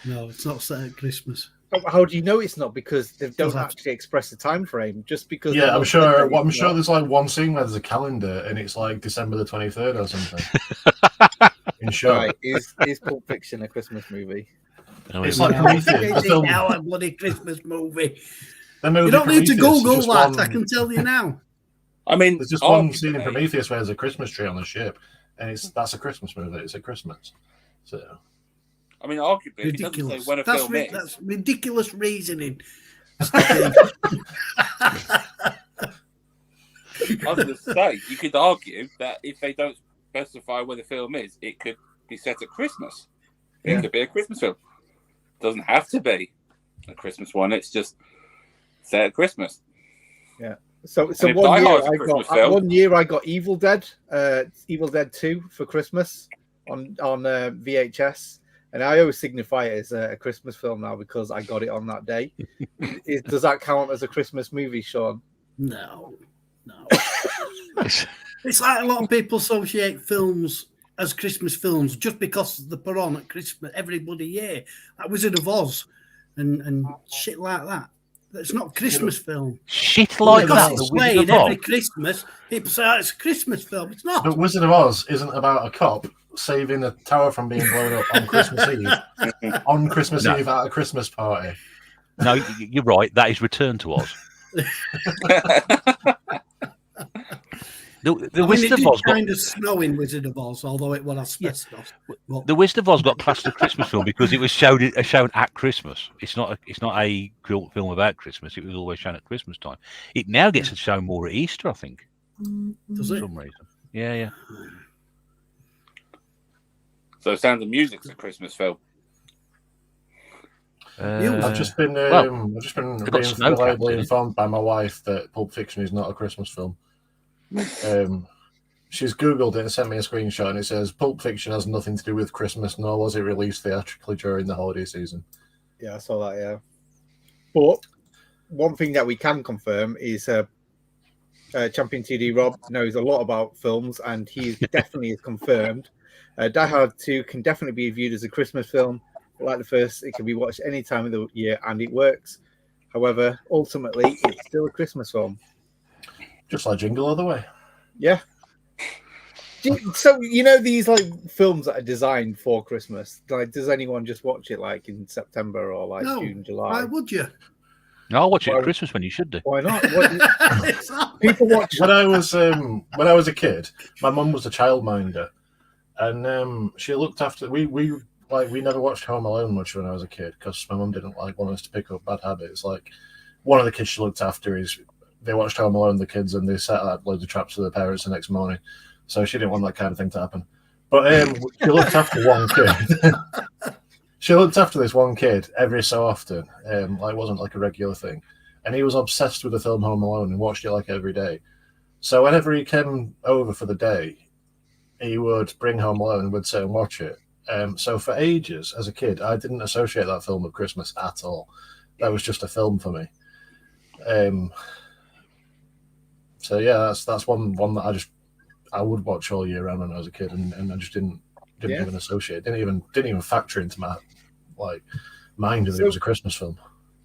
No, it's not set at Christmas. How do you know it's not? Because they don't Does that- actually express the time frame. Just because. Yeah, they're I'm not sure. saying Well, I'm it's sure not. there's like one scene where there's a calendar and it's like December the 23rd or something. In sure. Right, is Pulp Fiction a Christmas movie? No, It's it like isn't. Prometheus. The film- Now a bloody Christmas movie. the movie You don't need to Prometheus, Google there's just that. one- I can tell you now. I mean, There's just one scene in arguably- Prometheus where there's a Christmas tree on the ship, and that's a Christmas movie. It's at Christmas. So I mean, arguably, it doesn't Ridiculous. say when a film is. That's ridiculous reasoning. I was going to say, you could argue that if they don't specify where the film is, it could be set at Christmas. It could be a Christmas film. It doesn't have to be a Christmas one. It's just set at Christmas. So if Die one Hard's a year Christmas film- I got Evil Dead 2 for Christmas. on VHS, and I always signify it as a Christmas film now because I got it on that day. Does that count as a Christmas movie, Sean? No. It's like a lot of people associate films as Christmas films just because they're put on at Christmas every bloody year, like Wizard of Oz and shit like that. It's not a Christmas film. Shit like Because that. it's The Wizard played of every Oz. Christmas. People say, oh, it's a Christmas film. It's not. But Wizard of Oz isn't about a cop saving a tower from being blown up on Christmas Eve. On Christmas No. Eve at a Christmas party. No, you're right. That is Return to Oz. The Wizard of Oz got kind of snow in Wizard of Oz, although it was asbestos. But the Wizard of Oz got classed as a Christmas film because it was shown at Christmas. It's not a film about Christmas. It was always shown at Christmas time. It now gets shown more at Easter, I think, does for it? some reason. Yeah. So Sound of Music's a Christmas film. I've just been got snow reliably caps in it. informed by my wife that Pulp Fiction is not a Christmas film. She's Googled it and sent me a screenshot, and it says Pulp Fiction has nothing to do with Christmas, nor was it released theatrically during the holiday season. Yeah, I saw that. Yeah, but one thing that we can confirm is Champion TD Rob knows a lot about films, and he definitely is confirmed. Die Hard 2 can definitely be viewed as a Christmas film. Like the first, it can be watched any time of the year, and it works. However, ultimately, it's still a Christmas film. Just like Jingle All the Way. Yeah. So you know these like films that are designed for Christmas. Like, does anyone just watch it like in September or like No. June, July? Why would you? No, I'll watch it Well- at Christmas when you should do. Why not? Exactly. People watch. When I was a kid, my mum was a childminder, and she looked after we never watched Home Alone much when I was a kid because my mum didn't want us to pick up bad habits. Like one of the kids she looked after is they watched Home Alone, the kids, and they set out loads of traps for their parents the next morning. So she didn't want that kind of thing to happen. But she looked after one kid. She looked after this one kid every so often. It wasn't like a regular thing. And he was obsessed with the film Home Alone and watched it like every day. So whenever he came over for the day, he would bring Home Alone and would sit and watch it. So for ages, as a kid, I didn't associate that film with Christmas at all. That was just a film for me. So yeah, that's one that I would watch all year round when I was a kid, and I just didn't even associate. Didn't even factor into my mind that it was a Christmas film.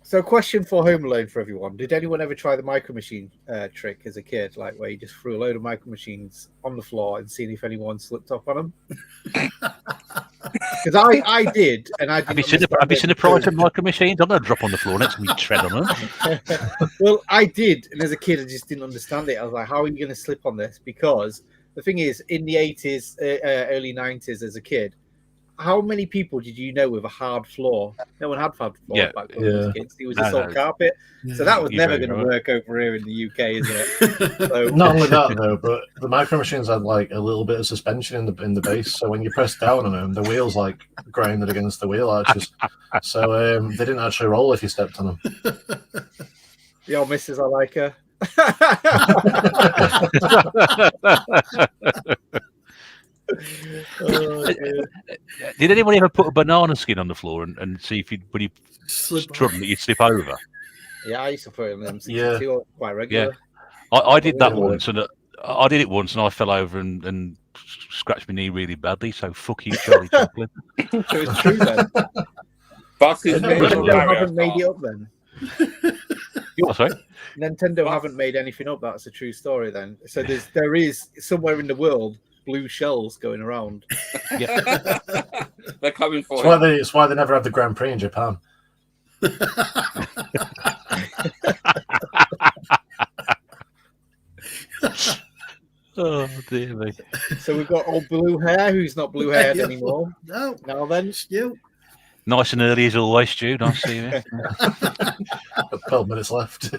So, question for Home Alone for everyone: did anyone ever try the micro machine trick as a kid, like where you just threw a load of micro machines on the floor and seeing if anyone slipped up on them? Because I did, and I Have you seen the price of micro machines? I'm going to drop on the floor next time you tread on them. Well, I did, and as a kid, I just didn't understand it. I was like, "How are you going to slip on this?" Because the thing is, in the 80s, early 90s, as a kid, how many people did you know with a hard floor? No one had hard floor back when we were kids. It was just all carpet. Yeah. So that was You're never very going to right. work over here in the UK, is it? So, Not only that though, but the micro machines had like a little bit of suspension in the base, so when you press down on them, the wheels like grinded against the wheel arches. So they didn't actually roll if you stepped on them. the old missus, I like her. Oh, dear. Did anyone ever put a banana skin on the floor and see if when you Slip struggle, you'd slip over? Yeah, I used to put it in them 62 Yeah. quite regular. I did that Yeah. once, and I did it once, and I fell over and scratched my knee really badly. So fuck you, Charlie Chaplin. So it's true then. Bucky's No, been but on Nintendo Mario haven't made Kart. it up then. You what, sorry? Nintendo haven't made anything up. That's a true story then. So there is somewhere in the world blue shells going around. Yeah. They're coming for It's why they never had the Grand Prix in Japan. Oh dear me. So we've got old blue hair who's not blue haired anymore. No, Now then, still. Nice and early as always, Stu. Nice to see you. Got 12 minutes left.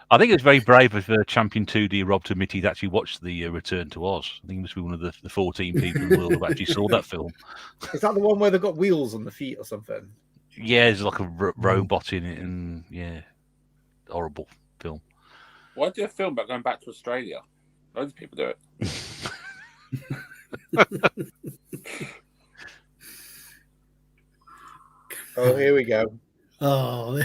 I think it's very brave of Champion 2D Rob to admit he's actually watched the Return to Oz. I think he must be one of the 14 people in the world who actually saw that film. is that the one where they've got wheels on the feet or something? Yeah, there's like a robot in it, and yeah, horrible film. Why do a film about going back to Australia? Loads of people do it. Oh, here we go. Oh,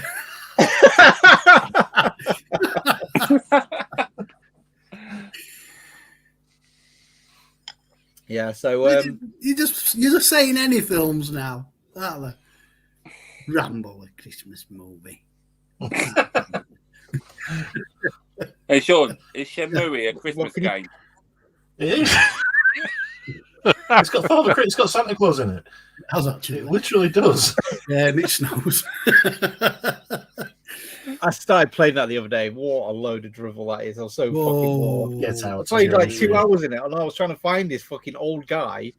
Yeah, so you're just saying any films now, aren't they? Rambo, a Christmas movie. Hey, Sean, is Shenmooooooeegans a Christmas can you- game? It is. It's got Father Christmas. It's got Santa Claus in it. Has It actually. literally does. Yeah, and it snows. I started playing that the other day. What a load of drivel that is! I was so fucking bored. Get out. I played like 2 seriously. hours in it, and I was trying to find this fucking old guy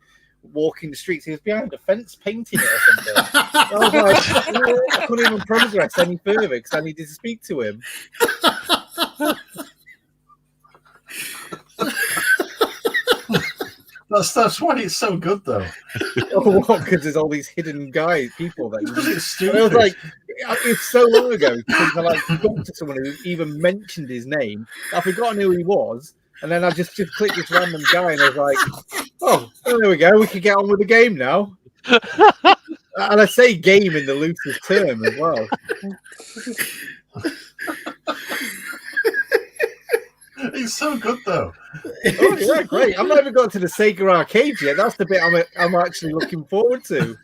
walking the streets. He was behind a fence painting it or something. I was like, I couldn't even progress any further because I needed to speak to him. That's why it's so good, though. Oh, what? Because there's all these hidden people that Because you. it's And stupid. I was like, it's so long ago since I like spoke to someone who even mentioned his name. I've forgotten who he was, and then I just clicked this random guy, and I was like, oh, there we go. We can get on with the game now. And I say game in the loosest term as well. It's so good, though. Oh yeah, great! I'm not even got to the Sega arcade yet. That's the bit I'm actually looking forward to.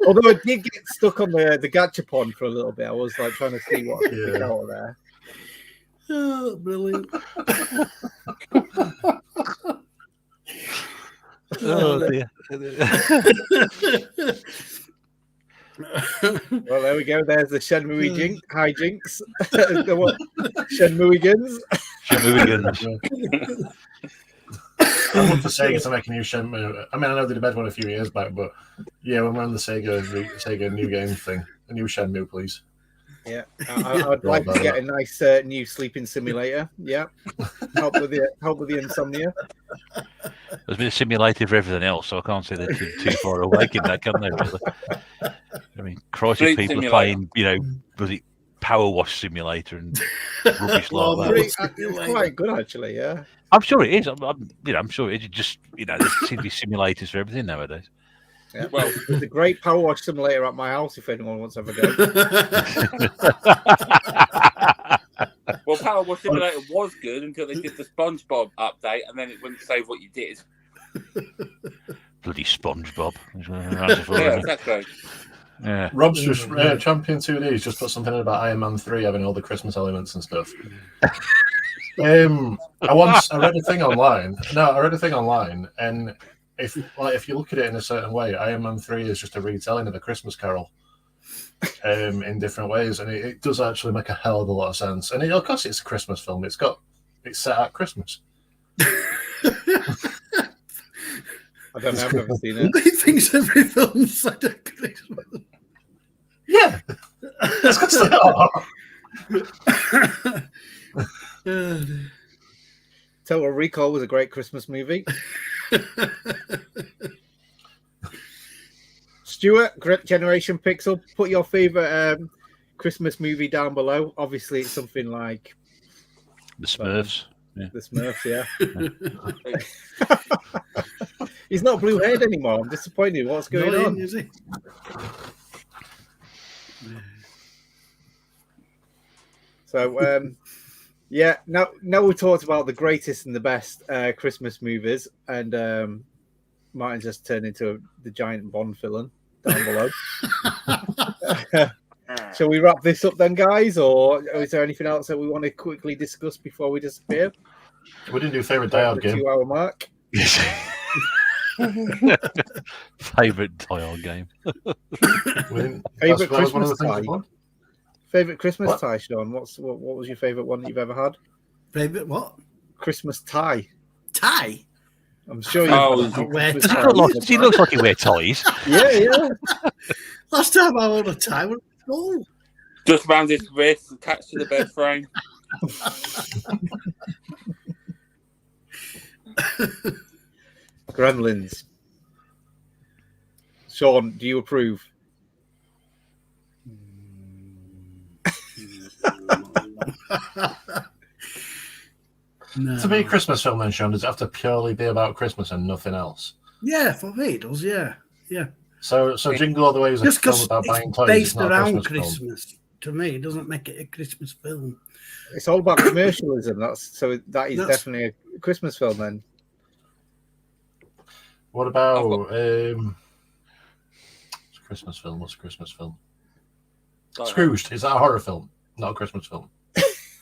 Although I did get stuck on the gachapon for a little bit. I was like trying to see what I could pick out of there. Oh, brilliant. Oh dear. Well, there we go. There's the Shenmooooooeegans hijinks. The what? Shenmooooooeegans. Shenmooooooeegans. I'd love for Sega to make a new Shenmue. I mean, I know they did one a few years back, but yeah, when we're on the Sega new game thing, a new Shenmue, please. Yeah, I'd like to get a nice new sleeping simulator. Yeah, help with the insomnia. There's been a simulator for everything else, so I can't say they're too far away in that, can they? Really? I mean, crikey, Sleep people simulator. are playing, was it Power Wash Simulator and rubbish like that. It's quite good actually. Yeah. I'm sure it is. I'm sure it is. Just there seem to be simulators for everything nowadays. Yeah. Well, There's a great Power Wash simulator at my house if anyone wants to have a go. well, Power Wash Simulator was good until they did the SpongeBob update, and then it wouldn't save what you did. Bloody SpongeBob. Yeah, exactly. Yeah. Rob's just Champion 2D's just put something in about Iron Man 3 having all the Christmas elements and stuff. I read a thing online. No, I read a thing online, and if you look at it in a certain way, Iron Man 3 is just a retelling of a Christmas Carol, in different ways, and it does actually make a hell of a lot of sense. And of course, it's a Christmas film. It's set at Christmas. I don't know. I've never seen it. He thinks every film's set at Christmas. Yeah, that's because they are. Total Recall was a great Christmas movie. Stuart, Great Generation Pixel, put your favorite Christmas movie down below. Obviously, it's something like The Smurfs. Yeah. The Smurfs, yeah. He's not blue-haired anymore. I'm disappointed. What's going on? Is he? So, yeah, now we talked about the greatest and the best Christmas movies, and Martin just turned into the giant Bond villain down below. Shall we wrap this up then, guys, or is there anything else that we want to quickly discuss before we disappear? We didn't do favorite Die Hard game. 2-hour mark. Favorite Die Hard game. Favorite That was one of the Christmas things tie. we won. Favorite Christmas What? tie, Sean. What was your favorite one that you've ever had? Favorite what? Christmas tie. Tie? I'm sure you. Oh, Does he looks like he wears ties. Yeah. Last time I won a tie was at school. just round his wrist, attached to the bed frame. Gremlins. Sean, do you approve? No. To be a Christmas film, then, Sean, does it have to purely be about Christmas and nothing else? Yeah, for me it does. Yeah. So Jingle All the Way is a Just film because about buying it's toys. based It's not a around Christmas film. Christmas. To me, it doesn't make it a Christmas film. It's all about commercialism. That is That's- definitely a Christmas film then. What about Christmas film? What's a Christmas film? Scrooged. Is that a horror film? Not a Christmas film.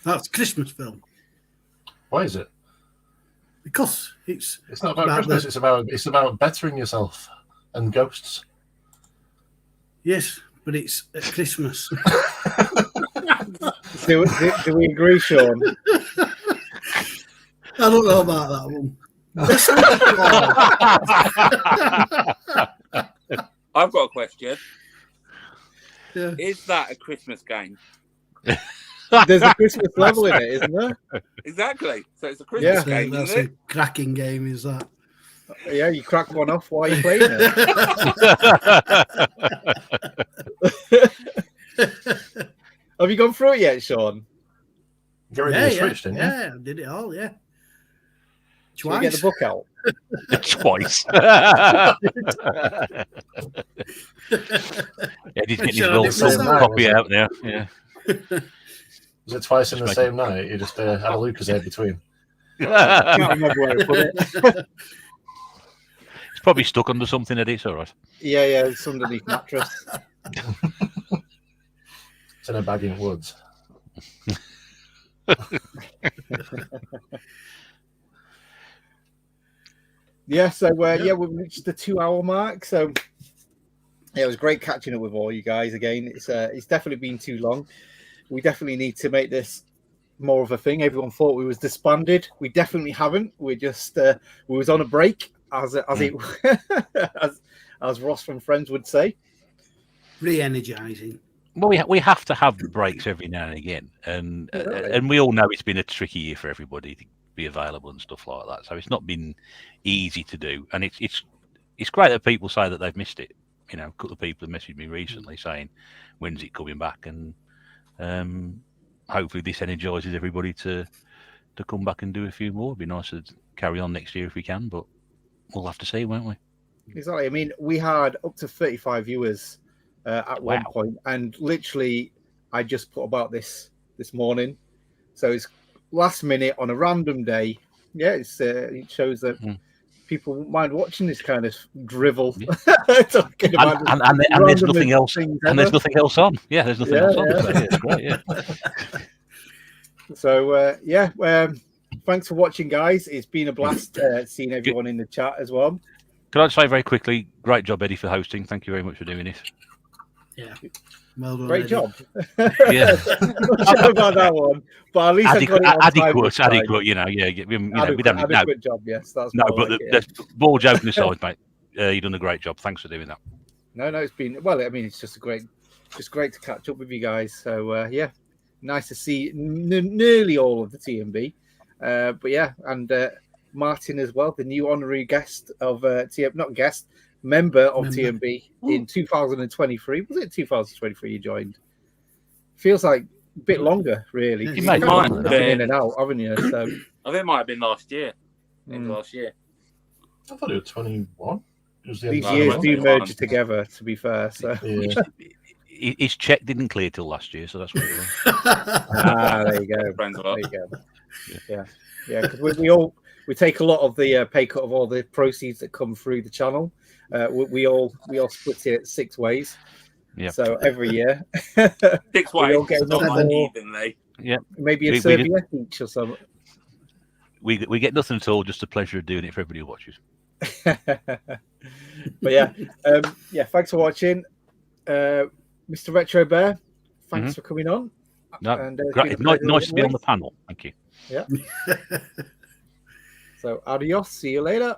That's a Christmas film Why is it? because it's It's not about About Christmas. It's about bettering yourself and ghosts. yes, but it's at Christmas. Do we agree, Sean? I don't know about that one. I've got a question. Yeah. Is that a Christmas game? There's a Christmas level in it, isn't there? Exactly. So it's a Christmas Yeah. game, That's isn't a it? cracking game, is that? Yeah, you crack one off while you're playing it. Have you gone through it yet, Sean? Get rid of your Switch, didn't you? Yeah, I did it all, yeah. Should we get the book out? Twice. Eddie's getting his Sure, little it was film that, copy was it? out now. Yeah. Was it twice in the Just same night? You just had a Lucasade between. I can't remember where I put it. It's probably stuck under something, Eddie. It's all right. Yeah, it's underneath mattress. It's in a bag in woods. Yeah, so we've reached the 2-hour mark. So yeah, it was great catching up with all you guys again. It's definitely been too long. We definitely need to make this more of a thing. Everyone thought we was disbanded. We definitely haven't. We just we was on a break, as Ross from Friends would say. Re-energizing. Well, we have to have breaks every now and again, and we all know it's been a tricky year for everybody to be available and stuff like that. So it's not been easy to do, and it's great that people say that they've missed it. You know, a couple of people have messaged me recently saying, "When's it coming back?" And hopefully this energises everybody to come back and do a few more. It'd be nice to carry on next year if we can, but we'll have to see, won't we? Exactly. I mean, we had up to 35 viewers at one point, and literally, I just put about this morning. So it's last minute on a random day. Yeah, it shows that people won't mind watching this kind of drivel. Yeah. Talking about and there's nothing else. things And there's ever. nothing else on. Yeah, there's nothing else on. Yeah. So, yeah, it's great, yeah. So thanks for watching, guys. It's been a blast seeing everyone in the chat as well. Can I just say very quickly, great job, Eddie, for hosting. Thank you very much for doing this. Yeah. Well done, Great Eddie. job. Yeah. Not sure about that one, but at least I got it on time this time. Adequate, you know, yeah. We don't no, adequate job, yes. That's no, more but like it, the ball joking aside, mate, you've done a great job. Thanks for doing that. No, it's been it's just great to catch up with you guys. So nice to see nearly all of the TNB. But yeah, and Martin as well, the new honorary guest of member of TNB in 2023. Was it 2023 you joined? Feels like a bit longer, really. You You've might kind have of been. been in and out, haven't you? So I think it might have been last year. Last year. I thought it was 21. It was the these end of years the do month. merge together, to be fair. So Yeah. His check didn't clear till last year, so that's what it was. there you go. Friends a There lot. you go. Yeah, because we take a lot of the pay cut of all the proceeds that come through the channel. We all split it 6 ways. Yeah. So every year, 6 We all ways, get not another- unevenly. Yeah. maybe a We serviette each or something. We get nothing at all, just the pleasure of doing it for everybody who watches. But yeah, thanks for watching, Mr. Retro Bear. Thanks for coming on. No, And, it's great. been a pleasure Nice as to be on the always. panel. Thank you. So adios. See you later.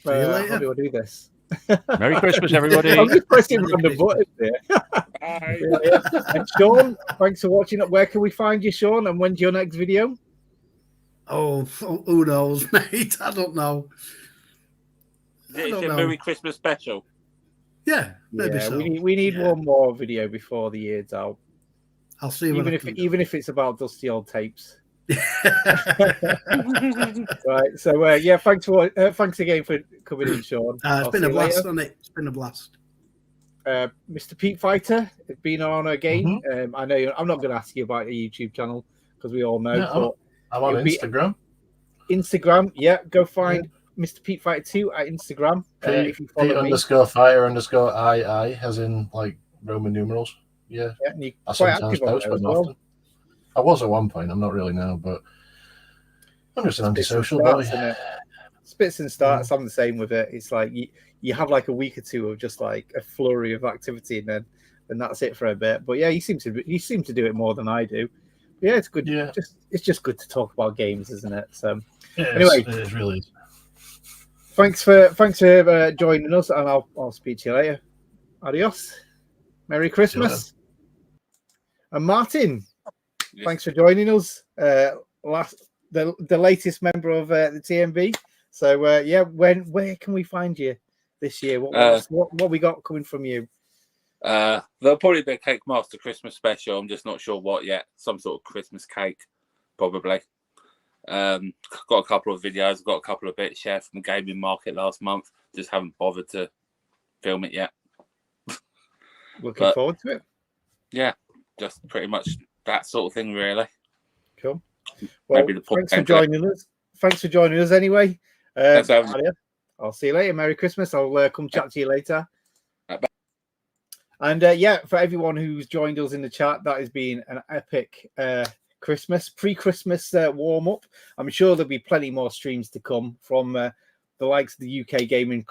See you later. How do I do this? Merry Christmas, everybody. I'm just pressing random buttons here. Bye. Yeah. And Sean, thanks for watching. Where can we find you, Sean? And when's your next video? Oh, who knows, mate? I don't know. It's a Merry Christmas special. Yeah, maybe Yeah, so. we need Yeah. one more video before the year's out. I'll see what Even I if can do. even if it's about dusty old tapes. Right. So yeah, thanks again for coming in, Sean. It's been a blast, hasn't it? It's been a blast. Mr. Pete Fighter has been on again. Mm-hmm. I know I'm not going to ask you about your YouTube channel because we all know. Yeah, but I'm on Instagram. Instagram, yeah. Go find Mr. Pete Fighter 2 at Instagram. If you follow me. Pete_Fighter_II, as in like Roman numerals. Yeah. And you're I quite sometimes active on post, there but as not well. often. I was at one point. I'm not really now, but I'm just an Spits and antisocial starts, boy. innit? Spits and starts. I'm the same with it. It's like you have like a week or two of just like a flurry of activity, and then that's it for a bit. But yeah, you seem to do it more than I do. But yeah, it's good. Yeah. It's just good to talk about games, isn't it? So Anyway, it really is. Thanks for joining us, and I'll speak to you later. Adios. Merry Christmas. And Martin, thanks for joining us. The latest member of the tNb. So yeah, where can we find you this year? What we got coming from you? There'll probably be a Cake Master Christmas special. I'm just not sure what yet. Some sort of Christmas cake, probably. Got a couple of videos, got a couple of bits shared from the gaming market last month. Just haven't bothered to film it yet. Looking forward to it. Yeah, just pretty much that sort of thing, really. Cool. Well, thanks for joining us. Thanks for joining us anyway. I'll see you later. Merry Christmas. I'll come chat to you later. And yeah, for everyone who's joined us in the chat, that has been an epic pre-Christmas warm-up. I'm sure there'll be plenty more streams to come from the likes of the UK gaming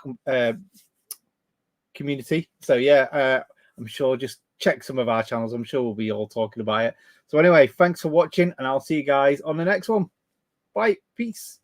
community. So yeah, I'm sure just check some of our channels. I'm sure we'll be all talking about it. So anyway, thanks for watching, and I'll see you guys on the next one. Bye. Peace.